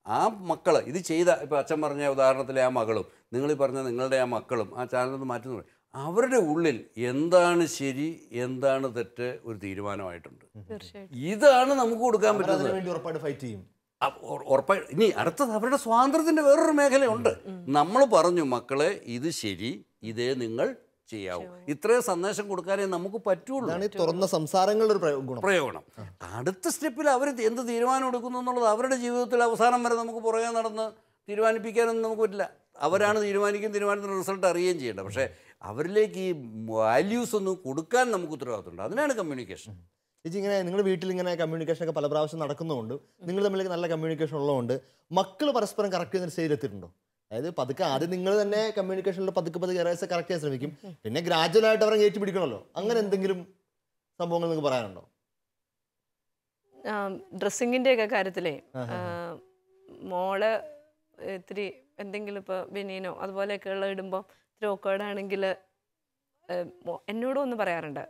ആ മക്കൾ ഇത് ചെയ്ത, ഇപ്പോൾ അച്ഛൻ പറഞ്ഞ ഉദാഹരണത്തിലെ ആ മകളും നിങ്ങൾ പറഞ്ഞ നിങ്ങളുടെ ആ മക്കളും ആ ചാനലിൽ നിന്ന് മാറ്റുന്നു, അവരുടെ ഉള്ളിൽ എന്താണ് ശരി എന്താണ് തെറ്റ് ഒരു തീരുമാനമായിട്ടുണ്ട്. ഇതാണ് നമുക്ക് കൊടുക്കാൻ പറ്റുന്നത്. ഉറപ്പായിട്ട് ഫൈറ്റ് ചെയ്യും. ഉറപ്പായി. ഇനി അടുത്തത് അവരുടെ സ്വാതന്ത്ര്യത്തിൻ്റെ വേറൊരു മേഖലയുണ്ട്. നമ്മൾ പറഞ്ഞു മക്കളെ ഇത് ശരി, ഇതേ നിങ്ങൾ ചെയ്യാവൂ, ഇത്രയും സന്ദേശം കൊടുക്കാനേ നമുക്ക് പറ്റുള്ളൂ. തുറന്ന സംസാരങ്ങളുടെ ഒരു പ്രയോഗം. അടുത്ത സ്റ്റെപ്പിൽ അവർ എന്ത് തീരുമാനം എടുക്കുന്നു എന്നുള്ളത് അവരുടെ ജീവിതത്തിൽ അവസാനം വരെ നമുക്ക് പുറകെ നടന്ന് തീരുമാനിപ്പിക്കാനൊന്നും നമുക്ക് പറ്റില്ല. അവരാണ് തീരുമാനത്തിൻ്റെ റിസൾട്ട് അറിയുകയും ചെയ്യേണ്ടത്. പക്ഷേ അവരിലേക്ക് ഈ വാല്യൂസ് ഒന്നും കൊടുക്കാൻ നമുക്ക് ഉത്തരവാദിത്തമുണ്ട്. അതിനാണ് കമ്മ്യൂണിക്കേഷൻ. ചേച്ചി, ഇങ്ങനെ നിങ്ങളുടെ വീട്ടിൽ ഇങ്ങനെ കമ്മ്യൂണിക്കേഷനൊക്കെ പല പ്രാവശ്യം നടക്കുന്നതുകൊണ്ട് നിങ്ങൾ തമ്മിലേക്ക് നല്ല കമ്മ്യൂണിക്കേഷൻ ഉള്ളതുകൊണ്ട് മക്കൾ പരസ്പരം കറക്റ്റ് ചെയ്യുന്ന സ്റ്റേജിൽ എത്തിയിട്ടുണ്ടോ? അതായത് പതുക്കെ ആദ്യം നിങ്ങൾ തന്നെ കമ്മ്യൂണിക്കേഷനിൽ പതുക്കെ കറക്റ്റ് ചെയ്യാൻ ശ്രമിക്കും, പിന്നെ ഗ്രാജുവലായിട്ട് അവരെ കയറ്റി പിടിക്കണമല്ലോ. അങ്ങനെ എന്തെങ്കിലും സംഭവങ്ങൾ നിങ്ങൾക്ക് പറയാനുണ്ടോ? ഡ്രസ്സിങ്ങിൻ്റെ ഒക്കെ കാര്യത്തിലേ മോള് ഇത്തിരി എന്തെങ്കിലും ഇപ്പോൾ ബനിയനോ അതുപോലെയൊക്കെ ഉള്ള ഇടുമ്പോൾ ഇത്തിരി ഓക്കേർഡാണെങ്കിൽ എന്നോടും ഒന്ന് പറയാറുണ്ട്,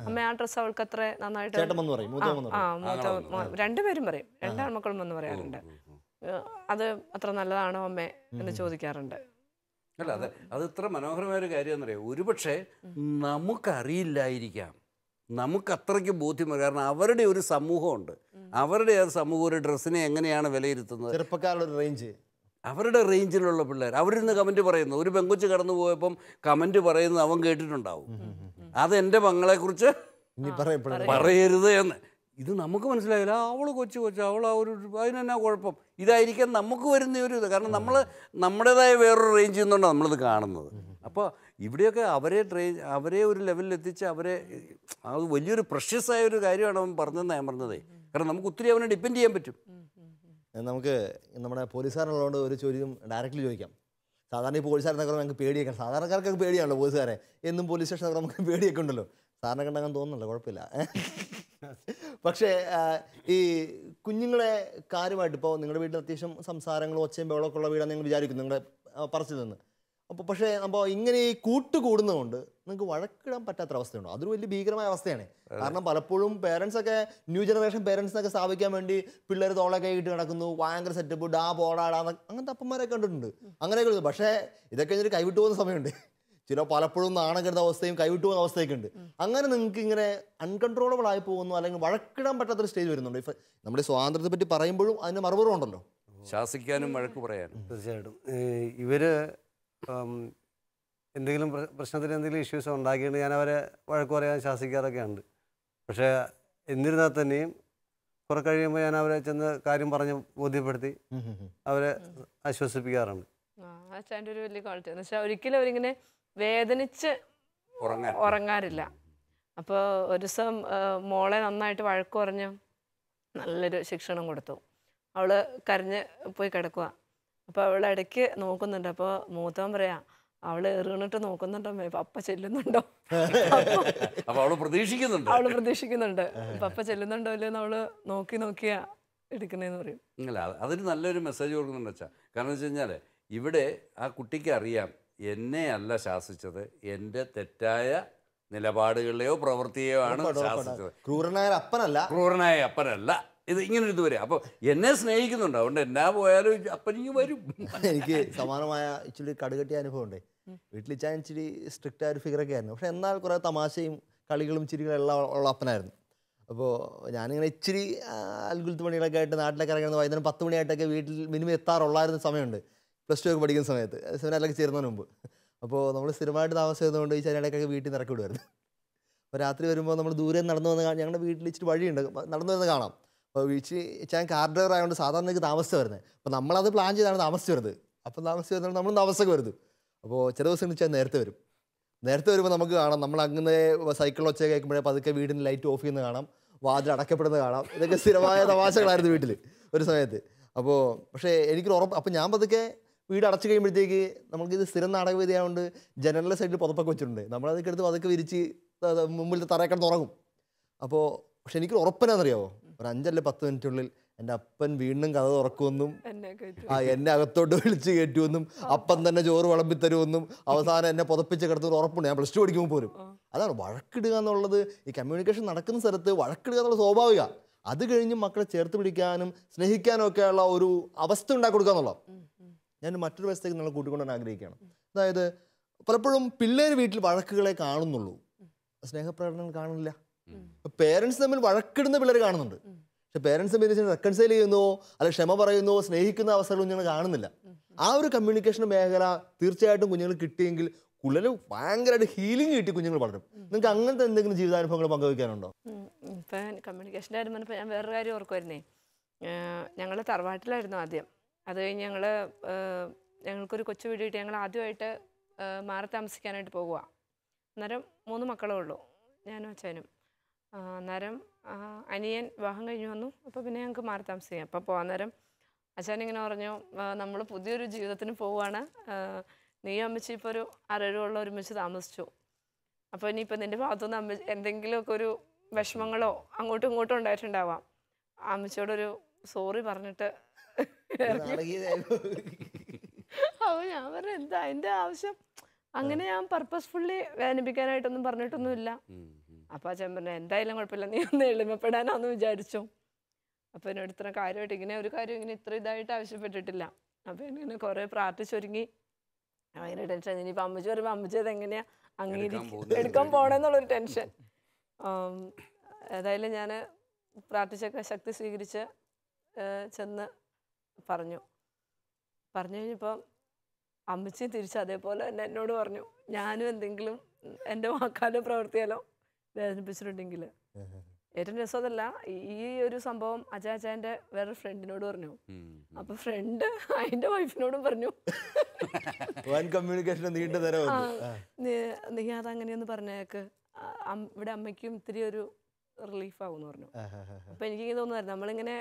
അമ്മ ആ ഡ്രസ്സ് അവൾക്ക് അത്ര നന്നായിട്ട്. രണ്ടുപേരും പറയും, രണ്ടാൺമക്കളും വന്ന് പറയാറുണ്ട്, അത് അത്ര നല്ലതാണോ അമ്മേ എന്ന് ചോദിക്കാറുണ്ട്. അല്ല, അത് ഇത്ര മനോഹരമായൊരു കാര്യമെന്നറിയാം. ഒരുപക്ഷെ നമുക്കറിയില്ലായിരിക്കാം, നമുക്ക് അത്രയ്ക്ക് ബോധ്യമാണ്. കാരണം അവരുടെ ഒരു സമൂഹമുണ്ട്, അവരുടെ ആ സമൂഹം ഒരു ഡ്രസ്സിനെ എങ്ങനെയാണ് വിലയിരുത്തുന്നത്, ചെറുപ്പക്കാരുടെ ഒരു റേഞ്ച്, അവരുടെ റേഞ്ചിലുള്ള പിള്ളേർ അവരിന്ന് കമൻറ്റ് പറയുന്നു. ഒരു പെങ്കൊച്ച് കടന്നു പോയപ്പം കമൻറ്റ് പറയുന്നത് അവൻ കേട്ടിട്ടുണ്ടാവും, അതെൻ്റെ മകളെക്കുറിച്ച് പറയരുത് എന്ന്. ഇത് നമുക്ക് മനസ്സിലായില്ല, അവൾ കൊച്ചു അവൾ ആ ഒരു അതിനെന്നാ കുഴപ്പം, ഇതായിരിക്കാം നമുക്ക് വരുന്ന ഒരു ഇത്. കാരണം നമ്മൾ നമ്മുടേതായ വേറൊരു റേഞ്ചിൽ നിന്നുകൊണ്ടാണ് നമ്മളിത് കാണുന്നത്. അപ്പോൾ ഇവിടെയൊക്കെ അവരെ ഒരു ലെവലിൽ എത്തിച്ച് അവരെ അത് വലിയൊരു പ്രഷ്യസായ ഒരു കാര്യമാണ് അവൻ പറഞ്ഞതെന്ന് ഞാൻ പറഞ്ഞതേ. കാരണം നമുക്ക് ഒത്തിരി അവനെ ഡിപ്പെൻഡ് ചെയ്യാൻ പറ്റും. നമുക്ക് നമ്മുടെ പോലീസുകാരുള്ളതുകൊണ്ട് ഒരു ചോദ്യം ഡയറക്റ്റ്ലി ചോദിക്കാം. സാധാരണ ഈ പോലീസുകാരെന്നൊക്കെ നമുക്ക് പേടിയൊക്കെ, സാധാരണക്കാർക്കൊക്കെ പേടിയാണല്ലോ പോലീസുകാരെ, എന്നും പോലീസ് സ്റ്റേഷനൊക്കെ നമുക്ക് പേടിയൊക്കെ ഉണ്ടല്ലോ. സാറിനെ കണ്ടാൽ തോന്നുന്നല്ലോ, കുഴപ്പമില്ല. പക്ഷേ ഈ കുഞ്ഞുങ്ങളെ കാര്യമായിട്ട് ഇപ്പോൾ നിങ്ങളുടെ വീട്ടിൽ അത്യാവശ്യം സംസാരങ്ങളും ഒച്ചയും ബഹളമൊക്കെ ഉള്ള വീടാണ് നിങ്ങൾ വിചാരിക്കുന്നു നിങ്ങളുടെ പറച്ചിൽ നിന്ന്. അപ്പോൾ പക്ഷേ അപ്പോൾ ഇങ്ങനെ ഈ കൂടുന്നതുകൊണ്ട് നിങ്ങൾക്ക് വഴക്കിടാൻ പറ്റാത്തൊരവസ്ഥയുണ്ടോ? അതൊരു വലിയ ഭീകരമായ അവസ്ഥയാണ്. കാരണം പലപ്പോഴും പേരൻസൊക്കെ ന്യൂ ജനറേഷൻ പേരൻസിനൊക്കെ സ്ഥാപിക്കാൻ വേണ്ടി പിള്ളേർ തോളൊക്കെ ഇട്ട് കിടക്കുന്നു, ഭയങ്കര സെറ്റപ്പ്, പോടാടാ അങ്ങനത്തെ അപ്പന്മാരൊക്കെ കണ്ടിട്ടുണ്ട്. അങ്ങനെയൊക്കെ. പക്ഷേ ഇതൊക്കെ ഒരു കൈവിട്ടു പോകുന്ന സമയമുണ്ട്. ചില പലപ്പോഴും നാണം കരുത അവസ്ഥയും കൈവിട്ടു പോകുന്ന അവസ്ഥയൊക്കെ ഉണ്ട്. അങ്ങനെ നിങ്ങൾക്ക് ഇങ്ങനെ അൺകൺട്രോളബിൾ ആയി പോകുന്നു, അല്ലെങ്കിൽ വഴക്കിടാൻ പറ്റാത്തൊരു സ്റ്റേജ് വരുന്നുണ്ട്. ഇപ്പം നമ്മുടെ സ്വാതന്ത്ര്യത്തെ പറ്റി പറയുമ്പോഴും അതിന് മറുപടി ഉണ്ടല്ലോ, ശാസിക്കാനും വഴക്ക് പറയാനും. തീർച്ചയായിട്ടും ഇവർ എന്തെങ്കിലും പ്രശ്നത്തിന് എന്തെങ്കിലും ഇഷ്യൂസ് ഉണ്ടാക്കിയിട്ട് ഞാൻ അവരെ വഴക്ക് പറയാൻ ശാസിക്കാറൊക്കെ ഉണ്ട്. പക്ഷേ എന്നിരുന്നാൽ തന്നെയും കുറെ കഴിയുമ്പോൾ ഞാൻ അവരെ ചെന്ന് കാര്യം പറഞ്ഞ് ബോധ്യപ്പെടുത്തി അവരെ ആശ്വസിപ്പിക്കാറുണ്ട്. അച്ഛൻ്റെ ഒരു വലിയ ക്വാളിറ്റി എന്ന് വെച്ചാൽ ഒരിക്കലും അവരിങ്ങനെ വേദനിച്ച് ഉറങ്ങാറില്ല. അപ്പോൾ ഒരു ദിവസം മോളെ നന്നായിട്ട് വഴക്ക് പറഞ്ഞു നല്ലൊരു ശിക്ഷണം കൊടുത്തു. അവള് കരഞ്ഞ് പോയി കിടക്കുക. അപ്പോൾ അവൾ ഇടയ്ക്ക് നോക്കുന്നുണ്ട്. അപ്പോൾ മൂത്തവൻ പറയാ അവള് എറിഞ്ഞിട്ട് നോക്കുന്നുണ്ടോ പപ്പ ചെല്ലുന്നുണ്ടോ. അവള് പ്രതീക്ഷിക്കുന്നുണ്ട് പപ്പ ചെല്ലുന്നുണ്ടോ ഇല്ലെന്ന് അവള് നോക്കിയാ എടുക്കണേന്ന് പറയും. അല്ല, അതിന് നല്ലൊരു മെസ്സേജ് കൊടുക്കുന്നുണ്ട് വെച്ചാൽ. കാരണം വെച്ച് കഴിഞ്ഞാൽ ഇവിടെ ആ കുട്ടിക്ക് അറിയാം എന്നെ അല്ല ശാസിച്ചത്, എൻ്റെ തെറ്റായ നിലപാടുകളിലെയോ പ്രവൃത്തിയോ ആണ് ശാസിച്ചത്. ക്രൂരനായ അപ്പനല്ല ഇത് ഇങ്ങനെ ഒരു ഇതുവരെ. അപ്പോൾ എന്നെ സ്നേഹിക്കുന്നുണ്ട്, അതുകൊണ്ട് എന്നാ പോയാലും അപ്പനിക്ക് വരും. എനിക്ക് സമാനമായ ഇച്ചിരി കടുകട്ടിയ അനുഭവം ഉണ്ട്. വീട്ടിൽ ഇച്ചാൻ ഇച്ചിരി സ്ട്രിക്റ്റ് ആയ ഒരു ഫിഗറൊക്കെ ആയിരുന്നു. പക്ഷെ എന്നാൽ കുറേ തമാശയും കളികളും ചിരികളും എല്ലാം ഉള്ള അപ്പനായിരുന്നു. അപ്പോൾ ഞാനിങ്ങനെ ഇച്ചിരി അൽഗുലത്ത് പണികളൊക്കെ ആയിട്ട് നാട്ടിലൊക്കെ ഇറങ്ങുന്നത് വൈകുന്നേരം 10 മണിയായിട്ടൊക്കെ വീട്ടിൽ മിനിമം എത്താറുള്ളായിരുന്ന സമയമുണ്ട്. +2 ഒക്കെ പഠിക്കുന്ന സമയത്ത്, സെമിനാറിലൊക്കെ ചേരുന്നതിന് മുമ്പ്. അപ്പോൾ നമ്മൾ സ്ഥിരമായിട്ട് താമസിച്ചതുകൊണ്ട് ഈ ശനിയാടൊക്കെ വീട്ടിൽ നിന്ന് ഇറക്കി വിടുമായിരുന്നു. അപ്പോൾ രാത്രി വരുമ്പോൾ നമ്മൾ ദൂരെ നടന്നു വന്ന് ഞങ്ങളുടെ വീട്ടിൽ ഇച്ചിരി വഴിയുണ്ട്, നടന്നു വന്ന് കാണാം. അപ്പോൾ ഞാൻ കാർ ഡ്രൈവർ ആയതുകൊണ്ട് സാധാരണ എനിക്ക് താമസിച്ച് വരുന്നത്. അപ്പോൾ നമ്മളത് പ്ലാൻ ചെയ്താണ് താമസിച്ച് വരുന്നത്. അപ്പം താമസിച്ച് വരുന്നത് നമ്മൾ താമസമൊക്കെ വരുന്നത്. അപ്പോൾ ചില ദിവസം വെച്ചാൽ നേരത്തെ വരുമ്പോൾ നമുക്ക് കാണാം നമ്മൾ അങ്ങനെ സൈക്കിൾ ഒച്ച കേൾക്കുമ്പോഴേ പതുക്കെ വീടിന് ലൈറ്റ് ഓഫ് ചെയ്യുന്നത് കാണാം, വാതിൽ അടക്കപ്പെടുന്നത് കാണാം. ഇതൊക്കെ സ്ഥിരമായ തമാശകളായിരുന്നു വീട്ടിൽ ഒരു സമയത്ത്. അപ്പോൾ പക്ഷേ എനിക്കൊരു ഉറപ്പ്, അപ്പോൾ ഞാൻ പതുക്കെ വീട് അടച്ചു കഴിയുമ്പോഴത്തേക്ക് നമുക്കിത് സ്ഥിരം നാടകവേദി ആയതുകൊണ്ട് ജനലിൻ്റെ സൈഡിൽ പുതപ്പൊക്കെ വെച്ചിട്ടുണ്ട്. നമ്മളതൊക്കെ എടുത്ത് പതുക്കെ വിരിച്ച് മുമ്പിലത്തെ തറയിൽ കിടന്ന് ഉറങ്ങും. അപ്പോൾ പക്ഷെ എനിക്കൊരു ഉറപ്പനാണെന്നറിയാമോ, ഒരു 5 അല്ലെ 10 മിനിറ്റുള്ളിൽ എൻ്റെ അപ്പൻ വീണ്ടും കഥ തുറക്കുമെന്നും എന്നെ അകത്തോട്ട് വിളിച്ച് കയറ്റുമെന്നും അപ്പം തന്നെ ചോറ് വിളമ്പി തരുമെന്നും അവസാനം എന്നെ പുതപ്പിച്ച് കിടത്തൊരു ഉറപ്പുണ്ട്. ഞാൻ +2 പഠിക്കുമ്പോൾ പോലും അതാണ് വഴക്കിടുക എന്നുള്ളത്. ഈ കമ്മ്യൂണിക്കേഷൻ നടക്കുന്ന സ്ഥലത്ത് വഴക്കിടുക എന്നുള്ളത് സ്വാഭാവിക. അത് കഴിഞ്ഞ് മക്കളെ ചേർത്ത് പിടിക്കാനും സ്നേഹിക്കാനും ഒക്കെയുള്ള ഒരു അവസ്ഥ ഉണ്ടാക്കി കൊടുക്കുക എന്നുള്ളത് ഞാൻ മറ്റൊരു വശത്തേക്ക് നമ്മൾ കൂട്ടിക്കൊണ്ടാൻ ആഗ്രഹിക്കുകയാണ്. അതായത് പലപ്പോഴും പിള്ളേർ വീട്ടിൽ വഴക്കുകളെ കാണുന്നുള്ളൂ, സ്നേഹപ്രകടനങ്ങൾ കാണില്ല. പേരൻസ് തമ്മിൽ വഴക്കിടുന്ന പിള്ളേർ കാണുന്നുണ്ട്, പക്ഷെ പേരൻസ് തമ്മിൽ റെക്കൺസൈൽ ചെയ്യുന്നോ അല്ലെ ക്ഷമ പറയുന്നോ സ്നേഹിക്കുന്ന അവസരങ്ങൾ കുഞ്ഞുങ്ങൾ കാണുന്നില്ല. ആ ഒരു കമ്മ്യൂണിക്കേഷൻ മേഖല തീർച്ചയായിട്ടും കുഞ്ഞുങ്ങൾ കിട്ടിയെങ്കിൽ കുള്ളൽ ഭയങ്കരമായിട്ട് ഹീലിംഗ് കിട്ടി കുഞ്ഞുങ്ങൾ വളരും. നിങ്ങൾക്ക് അങ്ങനത്തെ എന്തെങ്കിലും ജീവിതാനുഭവങ്ങൾ പങ്കുവയ്ക്കാനുണ്ടോ? ഇപ്പം കമ്മ്യൂണിക്കേഷൻ്റെ കാര്യം പറഞ്ഞപ്പോൾ ഞാൻ വേറൊരു കാര്യം ഓർക്കുമായിരുന്നേ. ഞങ്ങൾ തറവാട്ടിലായിരുന്നു ആദ്യം. അത് കഴിഞ്ഞ് ഞങ്ങൾക്കൊരു കൊച്ചു വീട് കിട്ടി. ഞങ്ങൾ ആദ്യമായിട്ട് മാറി താമസിക്കാനായിട്ട് പോകുക. അന്നേരം 3 മക്കളേ ഉള്ളൂ, ഞാനും അച്ഛനും. അന്നേരം അനിയൻ വിവാഹം കഴിഞ്ഞ് വന്നു. അപ്പോൾ പിന്നെ ഞങ്ങൾക്ക് മാറി താമസിക്കാം. അപ്പോൾ പോകാൻ നേരം അച്ഛനിങ്ങനെ പറഞ്ഞു, നമ്മൾ പുതിയൊരു ജീവിതത്തിന് പോവുകയാണ്, നീ അമ്മച്ചി ഇപ്പോൾ ഒരു 6-7 ഒരുമിച്ച് താമസിച്ചു. അപ്പോൾ ഇനിയിപ്പോൾ നിൻ്റെ ഭാഗത്തുനിന്ന് എന്തെങ്കിലുമൊക്കെ ഒരു വിഷമങ്ങളോ അങ്ങോട്ടും ഇങ്ങോട്ടും ഉണ്ടായിട്ടുണ്ടാവാം, അമ്മച്ചിയോടൊരു സോറി പറഞ്ഞിട്ട്. അപ്പോൾ ഞാൻ പറഞ്ഞു എന്താ അതിൻ്റെ ആവശ്യം, അങ്ങനെ ഞാൻ പർപ്പസ്ഫുള്ളി വേദനിപ്പിക്കാനായിട്ടൊന്നും പറഞ്ഞിട്ടൊന്നുമില്ല. അപ്പോൾ അച്ഛൻ പറഞ്ഞു എന്തായാലും കുഴപ്പമില്ല, നീ ഒന്ന് എളിമപ്പെടാനാന്ന് വിചാരിച്ചു. അപ്പോൾ എന്നോട് ഇത്ര കാര്യമായിട്ട് ഇങ്ങനെ ഒരു കാര്യം ഇങ്ങനെ ഇത്ര ഇതായിട്ട് ആവശ്യപ്പെട്ടിട്ടില്ല. അപ്പോൾ ഇങ്ങനെ കുറേ പ്രാർത്ഥിച്ചൊരുങ്ങി ഭയങ്കര ടെൻഷൻ. ഇനിയിപ്പോൾ അമ്മച്ചി പറയുമ്പോൾ അമ്മച്ചി അതെങ്ങനെയാണ് എടുക്കാൻ പോകണമെന്നുള്ളൊരു ടെൻഷൻ. ഏതായാലും ഞാൻ പ്രാർത്ഥിച്ചൊക്കെ ശക്തി സ്വീകരിച്ച് ചെന്ന് പറഞ്ഞു കഴിഞ്ഞപ്പോൾ അമ്മച്ചി തിരിച്ച് അതേപോലെ തന്നെ എന്നോട് പറഞ്ഞു, ഞാനും എന്തെങ്കിലും എൻ്റെ വാക്കാലോ പ്രവർത്തിയാലോ വേദനിപ്പിച്ചിട്ടുണ്ടെങ്കിൽ. ഏറ്റവും രസം അതല്ല, ഈ ഒരു സംഭവം അച്ചാൻ്റെ വേറൊരു ഫ്രണ്ടിനോട് പറഞ്ഞു. അപ്പൊ ഫ്രണ്ട് അതിന്റെ വൈഫിനോടും പറഞ്ഞു, നീ അതങ്ങനെയൊന്ന് പറഞ്ഞേക്ക്, ഇവിടെ അമ്മയ്ക്കും ഇത്തിരി ഒരു റിലീഫ് ആവുമെന്ന് പറഞ്ഞു. അപ്പൊ എനിക്ക് തോന്നുമായിരുന്നു നമ്മളിങ്ങനെ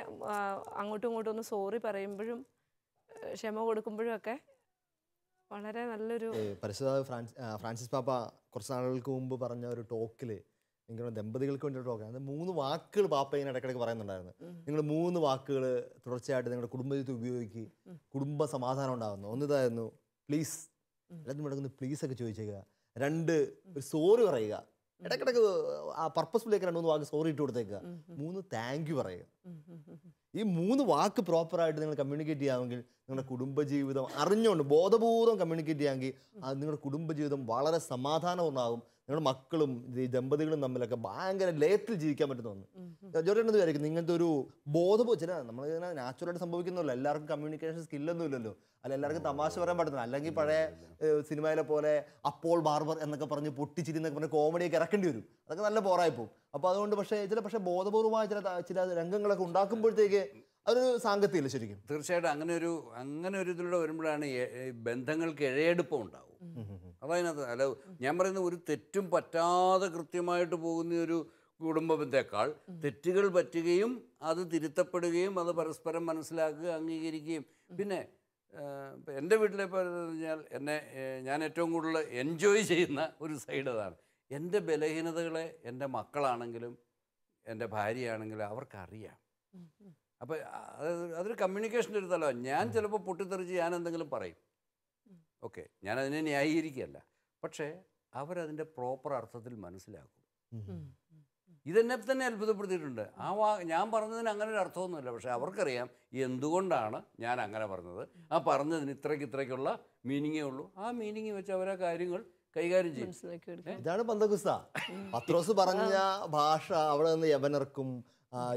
അങ്ങോട്ടും ഇങ്ങോട്ടും ഒന്ന് സോറി പറയുമ്പോഴും ക്ഷമ കൊടുക്കുമ്പോഴും ഒക്കെ വളരെ നല്ലൊരു. പരിശുദ്ധ ഫ്രാൻസിസ് പാപ്പ കുറച്ച് നാളുകൾക്ക് മുമ്പ് പറഞ്ഞ ഒരു ടോക്കില്, എനിക്ക് ദമ്പതികൾക്ക് വേണ്ടി ഒരു ടോക്കാണ്, അത് 3 വാക്കുകൾ പാപ്പ ഇങ്ങനെ ഇടയ്ക്കിടയ്ക്ക് പറയുന്നുണ്ടായിരുന്നു. നിങ്ങൾ 3 വാക്കുകൾ തുടർച്ചയായിട്ട് നിങ്ങളുടെ കുടുംബത്തിൽ ഉപയോഗിക്കുക, കുടുംബ സമാധാനം ഉണ്ടാകുന്നു. ഒന്നിതായിരുന്നു പ്ലീസ്, എല്ലാത്തിനും ഇടയ്ക്ക് പ്ലീസ് ഒക്കെ ചോദിച്ചേക്കുക. 2 ഒരു സോറി പറയുക, ഇടയ്ക്കിടയ്ക്ക് ആ പർപ്പസ്ഫുള്ളിലേക്ക് 2-3 വാക്ക് സോറി ഇട്ട് കൊടുത്തേക്കുക. 3 താങ്ക് യു പറയുക. ഈ 3 വാക്ക് പ്രോപ്പറായിട്ട് നിങ്ങൾ കമ്മ്യൂണിക്കേറ്റ് ചെയ്യാമെങ്കിൽ നിങ്ങളുടെ കുടുംബജീവിതം അറിഞ്ഞുകൊണ്ട് ബോധപൂർവ്വം കമ്മ്യൂണിക്കേറ്റ് ചെയ്യാമെങ്കിൽ അത് നിങ്ങളുടെ കുടുംബജീവിതം വളരെ സമാധാനമൊന്നാകും. നിങ്ങളുടെ മക്കളും ഈ ദമ്പതികളും തമ്മിലൊക്കെ ഭയങ്കര ലയത്തിൽ ജീവിക്കാൻ പറ്റുന്ന ഒന്ന്. ജോർജ് വിചാരിക്കും ഇങ്ങനത്തെ ഒരു ബോധപൂർവ്വം ചില നമ്മളിങ്ങനെ നാച്ചുറലായിട്ട് സംഭവിക്കുന്നില്ല. എല്ലാവർക്കും കമ്മ്യൂണിക്കേഷൻ സ്കില്ലൊന്നും ഇല്ലല്ലോ. അല്ല എല്ലാവർക്കും തമാശ പറയാൻ പറ്റുന്നില്ല. അല്ലെങ്കിൽ പഴയ സിനിമയിലെ പോലെ അപ്പോൾ ബാർബർ എന്നൊക്കെ പറഞ്ഞ് പൊട്ടിച്ചിരി എന്നൊക്കെ പറഞ്ഞ് കോമഡിയൊക്കെ ഇറക്കേണ്ടി വരും. അതൊക്കെ നല്ല ബോറായി പോകും. അപ്പോൾ അതുകൊണ്ട് പക്ഷേ ബോധപൂർവമായ ചില രംഗങ്ങളൊക്കെ ഉണ്ടാക്കുമ്പോഴത്തേക്ക് അതൊരു സാങ്കത്യമില്ല ശരിക്കും. തീർച്ചയായിട്ടും അങ്ങനെ ഒരു ഇതിലൂടെ വരുമ്പോഴാണ് ബന്ധങ്ങൾക്ക് ഇഴയെടുപ്പം ഉണ്ടാവും. അതതിനകത്ത് അല്ല ഞാൻ പറയുന്നത് ഒരു തെറ്റും പറ്റാതെ കൃത്യമായിട്ട് പോകുന്ന ഒരു കുടുംബ ബന്ധത്തേക്കാൾ തെറ്റുകൾ പറ്റുകയും അത് തിരുത്തപ്പെടുകയും അത് പരസ്പരം മനസ്സിലാക്കുക, അംഗീകരിക്കുകയും. പിന്നെ എൻ്റെ വീട്ടിലെ പറഞ്ഞാൽ ഞാൻ ഏറ്റവും കൂടുതൽ എൻജോയ് ചെയ്യുന്ന ഒരു സൈഡ് അതാണ്. എൻ്റെ ബലഹീനതകളെ എൻ്റെ മക്കളാണെങ്കിലും എൻ്റെ ഭാര്യയാണെങ്കിലും അവർക്കറിയാം. അപ്പോൾ അതൊരു കമ്മ്യൂണിക്കേഷൻ്റെ ഒരു തലമാണ്. ഞാൻ ചിലപ്പോൾ പൊട്ടിത്തെറിച്ച് ഞാൻ എന്തെങ്കിലും പറയും, ഓക്കെ, ഞാനതിനെ ന്യായീകരിക്കുകയല്ല, പക്ഷേ അവരതിൻ്റെ പ്രോപ്പർ അർത്ഥത്തിൽ മനസ്സിലാക്കും. ഇതെന്നെ തന്നെ അത്ഭുതപ്പെടുത്തിയിട്ടുണ്ട്. ഞാൻ പറഞ്ഞതിന് അങ്ങനെ ഒരു അർത്ഥമൊന്നുമില്ല, പക്ഷേ അവർക്കറിയാം എന്തുകൊണ്ടാണ് ഞാൻ അങ്ങനെ പറഞ്ഞത്. ആ പറഞ്ഞതിന് ഇത്രയ്ക്കുള്ള മീനിങ്ങേ ഉള്ളൂ. ആ മീനിങ് വെച്ച് അവരാ കാര്യങ്ങൾ കൈകാര്യം ചെയ്യും. ഇതാണ് പന്തക്കുസ്ത. പത്രോസ് പറഞ്ഞ ഭാഷ അവിടെ നിന്ന് യവനർക്കും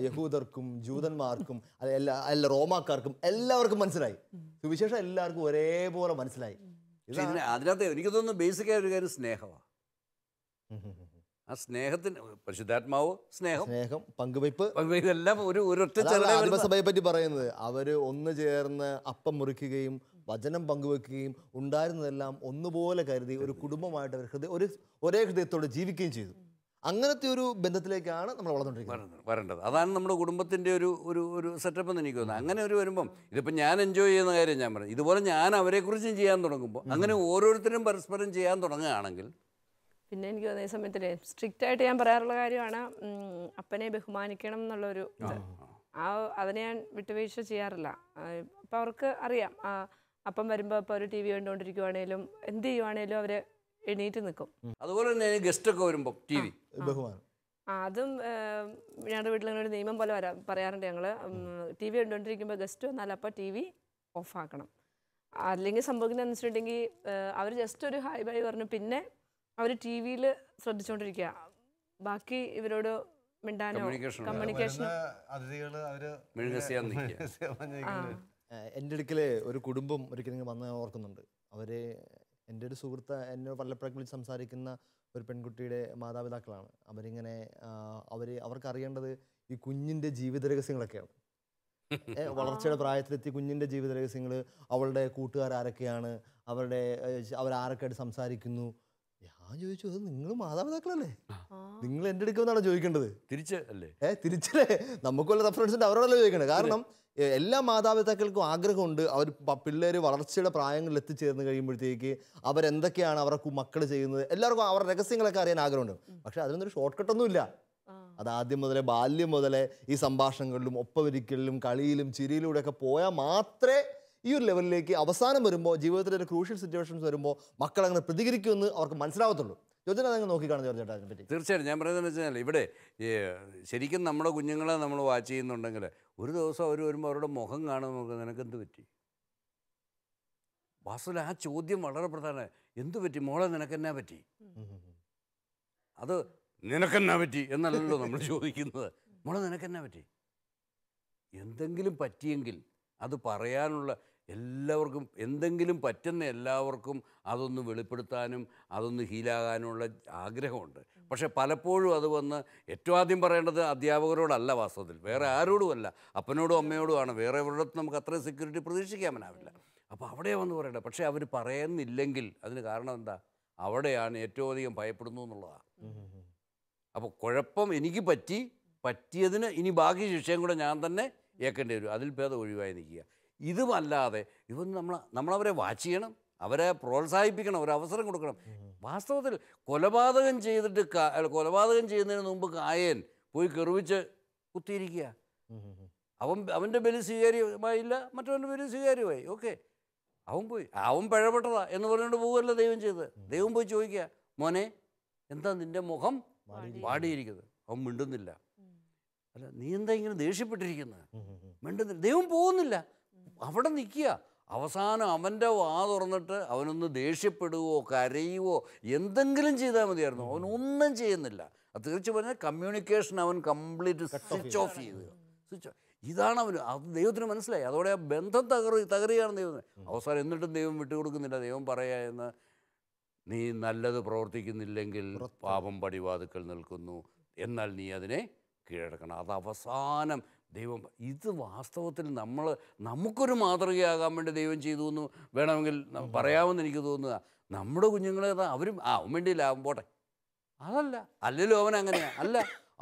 യഹൂദർക്കും ജൂതന്മാർക്കും അല്ല റോമാക്കാർക്കും എല്ലാവർക്കും മനസ്സിലായി. സുവിശേഷം എല്ലാവർക്കും ഒരേപോലെ മനസ്സിലായി. അതിനകത്ത് എനിക്ക് തോന്നുന്നു ബേസിക്കായ ഒരു കാര്യം സ്നേഹമാണ്. ആ സ്നേഹത്തിന് പരിശുദ്ധാത്മാവ് സ്നേഹം പങ്കുവയ്പ്പ് എല്ലാം ഒരൊറ്റ ആത്മസഭയെ പറ്റി പറയുന്നത്. അവര് ഒന്ന് ചേർന്ന് അപ്പം മുറിക്കുകയും വചനം പങ്കുവെക്കുകയും ഉണ്ടായിരുന്നതെല്ലാം ഒന്നുപോലെ കരുതി ഒരു കുടുംബമായിട്ട് അവർ ഒരേ ഹൃദയത്തോടെ ജീവിക്കുകയും ചെയ്തു. അങ്ങനത്തെ ഒരു ബന്ധത്തിലേക്കാണ് നമ്മൾ വരേണ്ടത്. അതാണ് നമ്മുടെ കുടുംബത്തിൻ്റെ ഒരു സെറ്റപ്പ് എന്ന് എനിക്ക് തോന്നുന്നത്. അങ്ങനെ ഒരു വരുമ്പം ഇതിപ്പോൾ ഞാൻ എൻജോയ് ചെയ്യുന്ന കാര്യം ഞാൻ പറയും. ഇതുപോലെ ഞാൻ അവരെക്കുറിച്ചും ചെയ്യാൻ തുടങ്ങുമ്പോൾ അങ്ങനെ ഓരോരുത്തരും പരസ്പരം ചെയ്യാൻ തുടങ്ങുകയാണെങ്കിൽ പിന്നെ എനിക്ക് തോന്നിയ സമയത്തിൽ സ്ട്രിക്റ്റ് ആയിട്ട് ഞാൻ പറയാറുള്ള കാര്യമാണ് അപ്പനെ ബഹുമാനിക്കണം എന്നുള്ളൊരു ഇത്. അതിനെ ഞാൻ വിട്ടുവീഴ്ച ചെയ്യാറില്ല. അപ്പം അവർക്ക് അറിയാം അപ്പം വരുമ്പോൾ ഇപ്പോൾ ഒരു TV കണ്ടുകൊണ്ടിരിക്കുവാണേലും എന്ത് ചെയ്യുവാണേലും അവർ എണീറ്റ് നിൽക്കും. അതുപോലെ തന്നെ ഗസ്റ്റൊക്കെ വരുമ്പോൾ TV ബഹുമാനം അതും ഞങ്ങളുടെ വീട്ടിൽ ഒരു നിയമം പോലെ പറയാറുണ്ട്. ഞങ്ങൾ TV കണ്ടുകൊണ്ടിരിക്കുമ്പോൾ ഗസ്റ്റ് വന്നാൽ അപ്പോൾ TV ഓഫാക്കണം. അല്ലെങ്കിൽ സംഭവിക്കുന്നതെന്ന് വെച്ചിട്ടുണ്ടെങ്കിൽ അവർ ജസ്റ്റ് ഒരു ഹായ് ബൈ പറഞ്ഞു പിന്നെ അവർ TV-യിൽ ശ്രദ്ധിച്ചുകൊണ്ടിരിക്കുക. ബാക്കി ഇവരോട് മിണ്ടാനോ കമ്മ്യൂണിക്കേഷനോ എൻ്റെ അടുക്കൽ ഒരു കുടുംബം ഒരിക്കലും വന്ന് ഓർക്കുന്നുണ്ട്. എൻ്റെ ഒരു സുഹൃത്ത് എന്നോട് പലപ്പോഴും വിളിച്ച് സംസാരിക്കുന്ന ഒരു പെൺകുട്ടിയുടെ മാതാപിതാക്കളാണ്. അവർക്ക് അറിയേണ്ടത് ഈ കുഞ്ഞിൻ്റെ ജീവിത രഹസ്യങ്ങളൊക്കെയാണ്. വളർച്ചയുടെ പ്രായത്തിലെത്തി കുഞ്ഞിൻ്റെ ജീവിത രഹസ്യങ്ങൾ, അവളുടെ കൂട്ടുകാരൊക്കെയാണ്, അവരാരൊക്കെയായിട്ട് സംസാരിക്കുന്നു. ഞാൻ ചോദിച്ചു, അത് നിങ്ങൾ മാതാപിതാക്കളല്ലേ, നിങ്ങൾ എൻ്റെ അടുക്കുമെന്നാണ് ചോദിക്കേണ്ടത്. തിരിച്ചല്ലേ നമുക്ക് വല്ല റെഫറൻസിൻ്റെ അവരോടല്ലേ ചോദിക്കേണ്ടത്. കാരണം എല്ലാ മാതാപിതാക്കൾക്കും ആഗ്രഹമുണ്ട് അവർ പിള്ളേർ വളർച്ചയുടെ പ്രായങ്ങളിൽ എത്തിച്ചേർന്ന് കഴിയുമ്പോഴത്തേക്ക് അവരെന്തൊക്കെയാണ് അവരുടെ മക്കൾ ചെയ്യുന്നത്, എല്ലാവർക്കും അവരുടെ രഹസ്യങ്ങളൊക്കെ അറിയാൻ ആഗ്രഹമുണ്ട്. പക്ഷെ അതിനൊന്നൊരു ഷോർട്ട് കട്ടൊന്നുമില്ല. അത് ആദ്യം മുതലേ ബാല്യം മുതലേ ഈ സംഭാഷണങ്ങളിലും ഒപ്പവരിക്കലിലും കളിയിലും ചിരിയിലൂടെയൊക്കെ പോയാൽ മാത്രമേ ഈ ഒരു ലെവലിലേക്ക് അവസാനം വരുമ്പോൾ ജീവിതത്തിലെ ഒരു ക്രൂഷ്യൽ സിറ്റുവേഷൻസ് വരുമ്പോൾ മക്കൾ അങ്ങനെ പ്രതികരിക്കുമെന്ന് അവർക്ക് മനസ്സിലാവത്തുള്ളൂ. ജോർജ് അതങ്ങ് നോക്കിക്കാണും ജോർജ് ചേട്ടാ അതിനെപ്പറ്റി. തീർച്ചയായിട്ടും ഞാൻ പറയുന്നത് വെച്ചാൽ ഇവിടെ ശരിക്കും നമ്മുടെ കുഞ്ഞുങ്ങളെ നമ്മൾ വാച്ച് ചെയ്യുന്നുണ്ടെങ്കിൽ ഒരു ദിവസം അവർ വരുമ്പോൾ അവരുടെ മുഖം കാണുമ്പോൾ നമുക്ക് നിനക്കെന്ത് പറ്റി, വാസ്തവത്തിൽ ആ ചോദ്യം വളരെ പ്രധാനമാണ്. എന്ത് പറ്റി മോളെ, നിനക്കെന്നാ പറ്റി? അത് നിനക്കെന്നാ പറ്റി എന്നല്ലല്ലോ നമ്മൾ ചോദിക്കുന്നത്. മോളെ നിനക്കെന്നാ പറ്റി? എന്തെങ്കിലും പറ്റിയെങ്കിൽ അത് പറയാനുള്ള എല്ലാവർക്കും, എന്തെങ്കിലും പറ്റുന്ന എല്ലാവർക്കും അതൊന്ന് വെളിപ്പെടുത്താനും അതൊന്ന് ഹീലാകാനുമുള്ള ആഗ്രഹമുണ്ട്. പക്ഷെ പലപ്പോഴും അത് വന്ന് ഏറ്റവും ആദ്യം പറയേണ്ടത് അധ്യാപകരോടല്ല, വാസ്തവത്തിൽ വേറെ ആരോടുമല്ല, അപ്പനോടും അമ്മയോടുമാണ്. വേറെ എവിടെയും നമുക്ക് അത്രയും സെക്യൂരിറ്റി പ്രതീക്ഷിക്കാനാവില്ല. അപ്പോൾ അവിടെ വന്ന് പറയട്ടെ. പക്ഷേ അവർ പറയുന്നില്ലെങ്കിൽ അതിന് കാരണം എന്താ? അവിടെയാണ് ഏറ്റവും അധികം ഭയപ്പെടുന്നു എന്നുള്ളതാണ്. അപ്പോൾ കുഴപ്പം എനിക്ക് പറ്റിയതിന് ഇനി ബാക്കി ശിക്ഷയും കൂടെ ഞാൻ തന്നെ ഏൽക്കേണ്ടി വരും. അതിൽ ഭേദം ഒഴിവായി നിൽക്കുക. ഇതുമല്ലാതെ നമ്മളവരെ വാച്ച് ചെയ്യണം, അവരെ പ്രോത്സാഹിപ്പിക്കണം, ഒരു അവസരം കൊടുക്കണം. വാസ്തവത്തിൽ കൊലപാതകം ചെയ്യുന്നതിന് മുമ്പ് കായേൻ പോയി കെറുവിച്ച് കുത്തിയിരിക്കുക. അവൻ്റെ ബലി സ്വീകാര്യമായില്ല, മറ്റവൻ്റെ ബലി സ്വീകാര്യമായി. ഓക്കെ, അവൻ പിഴപ്പെട്ടതാ എന്ന് പറഞ്ഞുകൊണ്ട് പോവുകയല്ല ദൈവം ചെയ്തത്. ദൈവം പോയി ചോദിക്കുക, മോനെ എന്താ നിൻ്റെ മുഖം വാടിയിരിക്കുന്നത്? അവൻ മിണ്ടുന്നില്ല. അല്ല, നീ എന്താ ഇങ്ങനെ ദേഷ്യപ്പെട്ടിരിക്കുന്നത്? മിണ്ടുന്നില്ല. ദൈവം പോകുന്നില്ല, അവിടെ നിൽക്കുക. അവസാനം അവൻ്റെ വാ തുറന്നിട്ട് അവനൊന്ന് ദേഷ്യപ്പെടുവോ കരയുവോ എന്തെങ്കിലും ചെയ്താൽ മതിയായിരുന്നു. അവനൊന്നും ചെയ്യുന്നില്ല. അത് തീർച്ചയായും പറഞ്ഞാൽ കമ്മ്യൂണിക്കേഷൻ അവൻ കംപ്ലീറ്റ് സ്വിച്ച് ഓഫ് ചെയ്തു. ഇതാണ് അവന്. അത് ദൈവത്തിന് മനസ്സിലായി. അതോടെ ആ ബന്ധം തകരുകയാണ് ദൈവത്തിന്. അവസാനം എന്നിട്ടും ദൈവം വിട്ടുകൊടുക്കുന്നില്ല. ദൈവം പറയാ എന്ന്, നീ നല്ലത് പ്രവർത്തിക്കുന്നില്ലെങ്കിൽ പാപം പടിവാതുക്കൽ നിൽക്കുന്നു, എന്നാൽ നീ അതിനെ കീഴടക്കണം. അത് അവസാനം ദൈവം. ഇത് വാസ്തവത്തിൽ നമുക്കൊരു മാതൃകയാകാൻ വേണ്ടി ദൈവം ചെയ്തു എന്ന് വേണമെങ്കിൽ പറയാമെന്ന് എനിക്ക് തോന്നുക. നമ്മുടെ കുഞ്ഞുങ്ങളെ അവരും അവൻ വേണ്ടിയില്ല, പോട്ടെ, അതല്ല. അല്ലല്ലോ അവൻ അങ്ങനെയാണ്. അല്ല,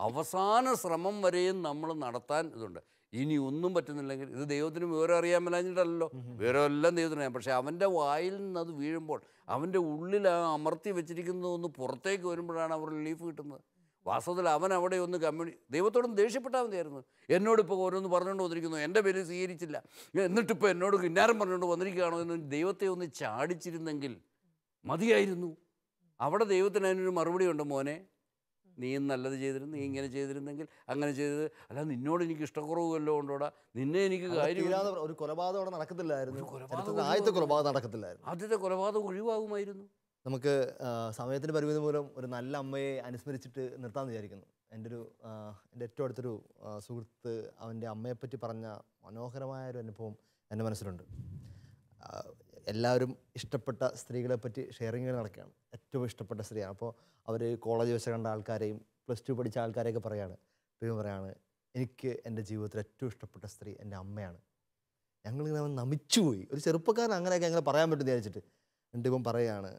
അവസാന ശ്രമം വരെയും നമ്മൾ നടത്താൻ ഇതുണ്ട്. ഇനി ഒന്നും പറ്റുന്നില്ലെങ്കിൽ ഇത് ദൈവത്തിന് വിവരം അറിയാൻ മേലാഞ്ഞിട്ടല്ലോ, വിവരമെല്ലാം ദൈവത്തിനറിയാം. പക്ഷേ അവൻ്റെ വായിൽ നിന്ന് അത് വീഴുമ്പോൾ, അവൻ്റെ ഉള്ളിൽ ആ അമർത്തി വെച്ചിരിക്കുന്നതൊന്ന് പുറത്തേക്ക് വരുമ്പോഴാണ് അവർ റിലീഫ് കിട്ടുന്നത്. വാസ്തവത്തിൽ അവൻ അവിടെ ഒന്ന് ദൈവത്തോടും ദേഷ്യപ്പെട്ടാൽ മതിയായിരുന്നു. എന്നോടിപ്പോൾ ഓരോന്ന് പറഞ്ഞുകൊണ്ട് വന്നിരിക്കുന്നു, എൻ്റെ പേര് സ്വീകരിച്ചില്ല, എന്നിട്ടിപ്പോൾ എന്നോട് കിന്നാരം പറഞ്ഞുകൊണ്ട് വന്നിരിക്കുകയാണോ എന്ന് ദൈവത്തെ ഒന്ന് ചാടിച്ചിരുന്നെങ്കിൽ മതിയായിരുന്നു. അവിടെ ദൈവത്തിന് അതിനൊരു മറുപടി ഉണ്ട്, മോനെ നീ നല്ലത് ചെയ്തിരുന്നു, നീ ഇങ്ങനെ ചെയ്തിരുന്നെങ്കിൽ അങ്ങനെ ചെയ്തത്, അല്ല നിന്നോട് എനിക്ക് ഇഷ്ടക്കുറവ് വല്ലതും കൊണ്ടോടാ, നിന്നെ എനിക്ക് കാര്യം ഒരു കൊലപാതകം അവിടെ നടക്കത്തില്ലായിരുന്നു. ആദ്യത്തെ കൊലപാതകം നടക്കത്തില്ലായിരുന്നു. ആദ്യത്തെ കൊലപാതകം ഒഴിവാകുമായിരുന്നു. നമുക്ക് സമയത്തിൻ്റെ പരിമിതി മൂലം ഒരു നല്ല അമ്മയെ അനുസ്മരിച്ചിട്ട് നിർത്താമെന്ന് വിചാരിക്കുന്നു. എൻ്റെ ഏറ്റവും അടുത്തൊരു സുഹൃത്ത് അവൻ്റെ അമ്മയെപ്പറ്റി പറഞ്ഞ മനോഹരമായൊരു അനുഭവം എൻ്റെ മനസ്സിലുണ്ട്. എല്ലാവരും ഇഷ്ടപ്പെട്ട സ്ത്രീകളെപ്പറ്റി ഷെയറിങ് നടക്കുകയാണ്. ഏറ്റവും ഇഷ്ടപ്പെട്ട സ്ത്രീയാണ്. അപ്പോൾ അവർ കോളേജ് വെച്ച് കണ്ട ആൾക്കാരെയും +2 പഠിച്ച ആൾക്കാരെയൊക്കെ പറയാണ്. പിന്നെ പറയാണ്, എനിക്ക് എൻ്റെ ജീവിതത്തിൽ ഏറ്റവും ഇഷ്ടപ്പെട്ട സ്ത്രീ എൻ്റെ അമ്മയാണ്. ഞങ്ങളിങ്ങനെ നമിച്ചുപോയി. ഒരു ചെറുപ്പക്കാരൻ അങ്ങനെയൊക്കെ അങ്ങനെ പറയാൻ പറ്റും വിചാരിച്ചിട്ട്. എന്നിട്ട് ഇവൻ പറയുകയാണ്,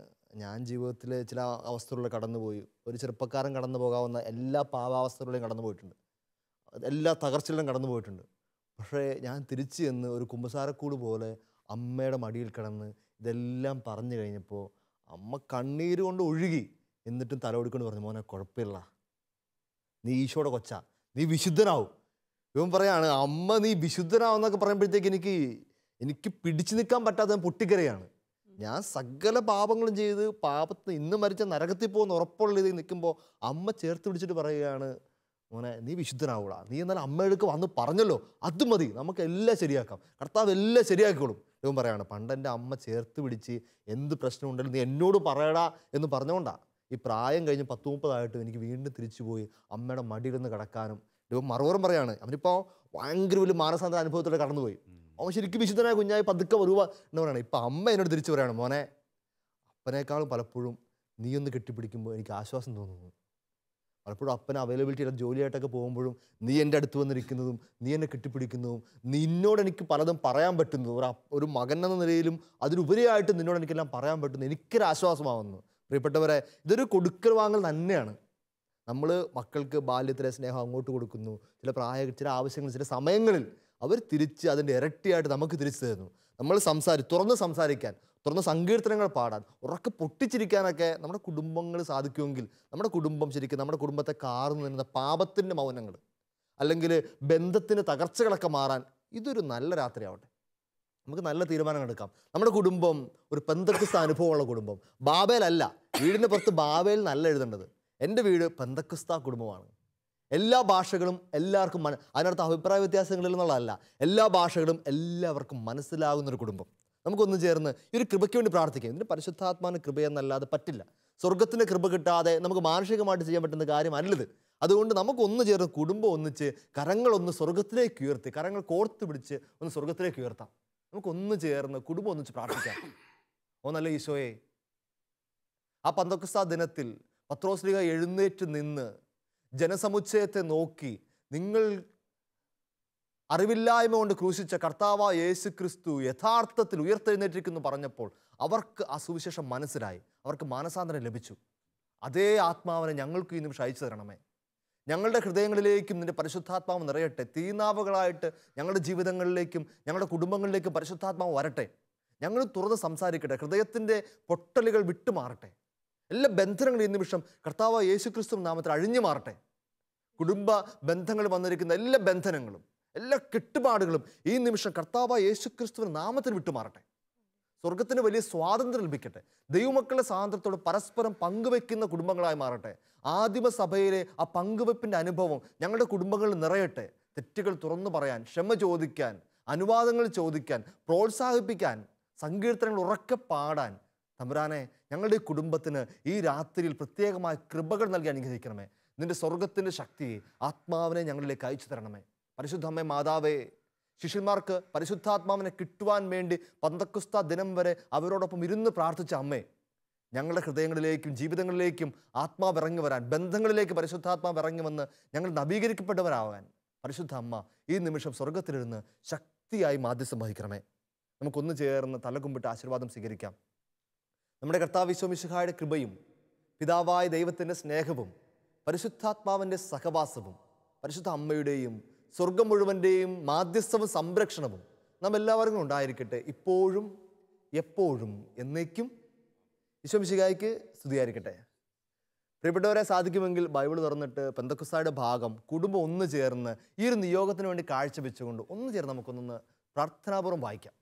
ഞാൻ ജീവിതത്തിൽ ചില അവസ്ഥകളിലൂടെ കടന്നുപോയി. ഒരു ചെറുപ്പക്കാരൻ കടന്നു പോകാവുന്ന എല്ലാ പാവാവസ്ഥകളിലും കടന്നു പോയിട്ടുണ്ട്, എല്ലാ തകർച്ചകളിലും കടന്നു പോയിട്ടുണ്ട്. പക്ഷേ ഞാൻ തിരിച്ചു ചെന്ന് ഒരു കുമ്പസാരക്കൂട് പോലെ അമ്മയുടെ മടിയിൽ കിടന്ന് ഇതെല്ലാം പറഞ്ഞു കഴിഞ്ഞപ്പോൾ അമ്മ കണ്ണീര് കൊണ്ട് ഒഴുകി. എന്നിട്ടും തലോടിക്കൊണ്ട് പറഞ്ഞു, മോനെ കുഴപ്പമില്ല, നീ ഈശോയുടെ കൊച്ചാ, നീ വിശുദ്ധനാവും. ഇവൻ പറയാണ്, അമ്മ നീ വിശുദ്ധനാവെന്നൊക്കെ പറയുമ്പോഴത്തേക്ക് എനിക്ക് പിടിച്ചു നിൽക്കാൻ പറ്റാത്ത പൊട്ടിക്കരയാണ്. ഞാൻ സകല പാപങ്ങളും ചെയ്ത് പാപത്തിന് ഇന്ന് മരിച്ച നരകത്തിൽ പോകുന്ന ഉറപ്പുള്ള ഇതിൽ നിൽക്കുമ്പോൾ അമ്മ ചേർത്ത് പിടിച്ചിട്ട് പറയുകയാണ്, മോനെ നീ വിശുദ്ധനാവൂടാ, നീ എന്നാൽ അമ്മയെടുക്ക് വന്ന് പറഞ്ഞല്ലോ, അത് മതി, നമുക്ക് എല്ലാം ശരിയാക്കാം, കർത്താവ് എല്ലാം ശരിയാക്കിക്കോളും. ഇവൻ പറയാണ്, പണ്ട് എൻ്റെ അമ്മ ചേർത്ത് പിടിച്ച് എന്ത് പ്രശ്നമുണ്ടെങ്കിലും നീ എന്നോട് പറയടാ എന്ന് പറഞ്ഞുകൊണ്ടാണ് ഈ പ്രായം കഴിഞ്ഞ് 10-30 എനിക്ക് വീണ്ടും തിരിച്ചു പോയി അമ്മയുടെ മടിയിലൊന്ന് കിടക്കാനും. ഇവൻ മറുപുറം പറയാണ്, അവനിപ്പോൾ ഭയങ്കര വലിയ മാനസാന്തര അനുഭവത്തോടെ കടന്നുപോയി. അവൻ ശരിക്കും വിശുദ്ധനായ കുഞ്ഞായി പതുക്കെ വരുക എന്ന് പറയുകയാണ്. ഇപ്പം അമ്മ എന്നോട് തിരിച്ചു പറയുകയാണ്, മോനെ അപ്പനേക്കാളും പലപ്പോഴും നീ ഒന്ന് കെട്ടിപ്പിടിക്കുമ്പോൾ എനിക്ക് ആശ്വാസം തോന്നുന്നു. പലപ്പോഴും അപ്പന് അവൈലബിലിറ്റി ഉള്ള ജോലിയായിട്ടൊക്കെ പോകുമ്പോഴും നീ എൻ്റെ അടുത്ത് വന്നിരിക്കുന്നതും നീ എന്നെ കെട്ടിപ്പിടിക്കുന്നതും നിന്നോട് എനിക്ക് പലതും പറയാൻ പറ്റുന്നതും ഒരു മകൻ എന്ന നിലയിലും അതിലുപരിയായിട്ട് നിന്നോട് എനിക്കെല്ലാം പറയാൻ പറ്റുന്നു, എനിക്കൊരാശ്വാസമാവുന്നു. പ്രിയപ്പെട്ടവരെ, ഇതൊരു കൊടുക്കൽ വാങ്ങൽ തന്നെയാണ്. നമ്മൾ മക്കൾക്ക് ബാല്യത്തിലെ സ്നേഹം അങ്ങോട്ട് കൊടുക്കുന്നു, ചില ആവശ്യങ്ങൾ ചില സമയങ്ങളിൽ അവർ തിരിച്ച് അതിൻ്റെ ഇരട്ടിയായിട്ട് നമുക്ക് തിരിച്ചു തരുന്നു. നമ്മൾ തുറന്ന് സംസാരിക്കാൻ, തുറന്ന് സങ്കീർത്തനങ്ങൾ പാടാൻ, ഉറക്കെ പൊട്ടിച്ചിരിക്കാനൊക്കെ നമ്മുടെ കുടുംബങ്ങൾ സാധിക്കുമെങ്കിൽ നമ്മുടെ കുടുംബം ശരിക്കും നമ്മുടെ കുടുംബത്തെ കാർന്നു നിന്ന പാപത്തിൻ്റെ മൗനങ്ങൾ അല്ലെങ്കിൽ ബന്ധത്തിൻ്റെ തകർച്ചകളൊക്കെ മാറാൻ ഇതൊരു നല്ല രാത്രിയാവട്ടെ. നമുക്ക് നല്ല തീരുമാനങ്ങൾ എടുക്കാം. നമ്മുടെ കുടുംബം ഒരു പെന്തക്കസ്ത അനുഭവമുള്ള കുടുംബം. ബാബേലല്ല, വീടിൻ്റെ പുറത്ത് ബാബേൽ നല്ല എഴുതേണ്ടത്. എൻ്റെ വീട് പെന്തക്കസ്ത കുടുംബമാണ്. എല്ലാ ഭാഷകളും എല്ലാവർക്കും അതിനർത്ഥം അഭിപ്രായ വ്യത്യാസങ്ങളിൽ നിന്നുള്ളതല്ല, എല്ലാ ഭാഷകളും എല്ലാവർക്കും മനസ്സിലാകുന്നൊരു കുടുംബം. നമുക്കൊന്ന് ചേർന്ന് ഈ ഒരു കൃപയ്ക്ക് വേണ്ടി പ്രാർത്ഥിക്കാം. ഇതിന് പരിശുദ്ധാത്മാവിന് കൃപയെന്നല്ലാതെ പറ്റില്ല. സ്വർഗത്തിൻ്റെ കൃപ കിട്ടാതെ നമുക്ക് മാനുഷികമായിട്ട് ചെയ്യാൻ പറ്റുന്ന കാര്യമല്ലത്. അതുകൊണ്ട് നമുക്കൊന്ന് ചേർന്ന് കുടുംബം ഒന്നിച്ച് കരങ്ങളൊന്ന് സ്വർഗത്തിലേക്ക് ഉയർത്തി, കരങ്ങൾ കോർത്ത് പിടിച്ച് ഒന്ന് സ്വർഗത്തിലേക്ക് ഉയർത്താം. നമുക്കൊന്ന് ചേർന്ന് കുടുംബം ഒന്നിച്ച് പ്രാർത്ഥിക്കാം. ഓ നല്ല ഈശോയെ, ആ പെന്തക്കോസ്താ ദിനത്തിൽ പത്രോസ്ലീഹ എഴുന്നേറ്റ് നിന്ന് ജനസമുച്ചയത്തെ നോക്കി നിങ്ങൾ അറിവില്ലായ്മ കൊണ്ട് ക്രൂശിച്ച കർത്താവായ യേശു ക്രിസ്തു യഥാർത്ഥത്തിൽ ഉയർത്തെഴുന്നേറ്റിരിക്കുന്നു പറഞ്ഞപ്പോൾ അവർക്ക് ആ സുവിശേഷം മനസ്സിലായി, അവർക്ക് മാനസാന്തരം ലഭിച്ചു. അതേ ആത്മാവിനെ ഞങ്ങൾക്ക് ഈ നിമിഷം അയച്ചു തരണമേ. ഞങ്ങളുടെ ഹൃദയങ്ങളിലേക്കും നിൻ്റെ പരിശുദ്ധാത്മാവ് നിറയട്ടെ. തീനാവുകളായിട്ട് ഞങ്ങളുടെ ജീവിതങ്ങളിലേക്കും ഞങ്ങളുടെ കുടുംബങ്ങളിലേക്കും പരിശുദ്ധാത്മാവ് വരട്ടെ. ഞങ്ങൾ തുറന്ന് സംസാരിക്കട്ടെ. ഹൃദയത്തിൻ്റെ പൊട്ടലുകൾ വിട്ടുമാറട്ടെ. എല്ലാ ബന്ധനങ്ങളും ഈ നിമിഷം കർത്താവായ യേശു ക്രിസ്തു നാമത്തിൽ അഴിഞ്ഞു മാറട്ടെ. കുടുംബ ബന്ധങ്ങൾ വന്നിരിക്കുന്ന എല്ലാ ബന്ധനങ്ങളും എല്ലാ കെട്ടുപാടുകളും ഈ നിമിഷം കർത്താവായ യേശു ക്രിസ്തുവിൻ്റെ നാമത്തിൽ വിട്ടുമാറട്ടെ. സ്വർഗത്തിന് വലിയ സ്വാതന്ത്ര്യം ലഭിക്കട്ടെ. ദൈവമക്കളുടെ സ്വാതന്ത്ര്യത്തോട് പരസ്പരം പങ്കുവെക്കുന്ന കുടുംബങ്ങളായി മാറട്ടെ. ആദിമസഭയിലെ ആ പങ്കുവെപ്പിൻ്റെ അനുഭവം ഞങ്ങളുടെ കുടുംബങ്ങളിൽ നിറയട്ടെ. തെറ്റുകൾ തുറന്നു പറയാൻ, ക്ഷമ ചോദിക്കാൻ, അനുവാദങ്ങൾ ചോദിക്കാൻ, പ്രോത്സാഹിപ്പിക്കാൻ, സങ്കീർത്തനങ്ങൾ ഉറക്കെ പാടാൻ തമ്പുരാനെ ഞങ്ങളുടെ ഈ കുടുംബത്തിന് ഈ രാത്രിയിൽ പ്രത്യേകമായ കൃപകൾ നൽകി അനുഗ്രഹിക്കണമേ. നിന്റെ സ്വർഗത്തിൻ്റെ ശക്തിയെ, ആത്മാവിനെ ഞങ്ങളിലേക്ക് അയച്ചു തരണമേ. പരിശുദ്ധ അമ്മേ മാതാവേ, ശിഷ്യന്മാർക്ക് പരിശുദ്ധാത്മാവിനെ കിട്ടുവാൻ വേണ്ടി പന്തക്കുസ്ത ദിനം വരെ അവരോടൊപ്പം ഇരുന്ന് പ്രാർത്ഥിച്ച അമ്മേ, ഞങ്ങളുടെ ഹൃദയങ്ങളിലേക്കും ജീവിതങ്ങളിലേക്കും ആത്മാവ് ഇറങ്ങി വരാൻ, ബന്ധങ്ങളിലേക്ക് പരിശുദ്ധാത്മാവ് ഇറങ്ങി വന്ന് ഞങ്ങൾ നവീകരിക്കപ്പെട്ടവരാകാൻ പരിശുദ്ധ അമ്മ ഈ നിമിഷം സ്വർഗത്തിലിരുന്ന് ശക്തിയായി മാധ്യസ്ഥം വഹിക്കണമേ. നമുക്കൊന്ന് ചേർന്ന് തലകുമ്പിട്ട് ആശീർവാദം സ്വീകരിക്കാം. നമ്മുടെ കർത്താവ് ഈശോ മിശിഹായുടെ കൃപയും പിതാവായ ദൈവത്തിൻ്റെ സ്നേഹവും പരിശുദ്ധാത്മാവിൻ്റെ സഹവാസവും പരിശുദ്ധ അമ്മയുടെയും സ്വർഗം മുഴുവൻ്റെയും മാധ്യസ്ഥവും സംരക്ഷണവും നാം എല്ലാവർക്കും ഉണ്ടായിരിക്കട്ടെ, ഇപ്പോഴും എപ്പോഴും എന്നേക്കും. ഈശോ മിശിഹായ്ക്ക് സ്തുതിയായിരിക്കട്ടെ. പ്രിയപ്പെട്ടവരെ, സാധിക്കുമെങ്കിൽ ബൈബിൾ തുറന്നിട്ട് പെന്തക്കോസ്തായുടെ ഭാഗം കുടുംബം ഒന്ന് ചേർന്ന് ഈ ഒരു നിയോഗത്തിന് വേണ്ടി കാഴ്ചവെച്ചുകൊണ്ട് ഒന്ന് ചേർന്ന് നമുക്കൊന്ന് പ്രാർത്ഥനാപൂർവ്വം വായിക്കാം.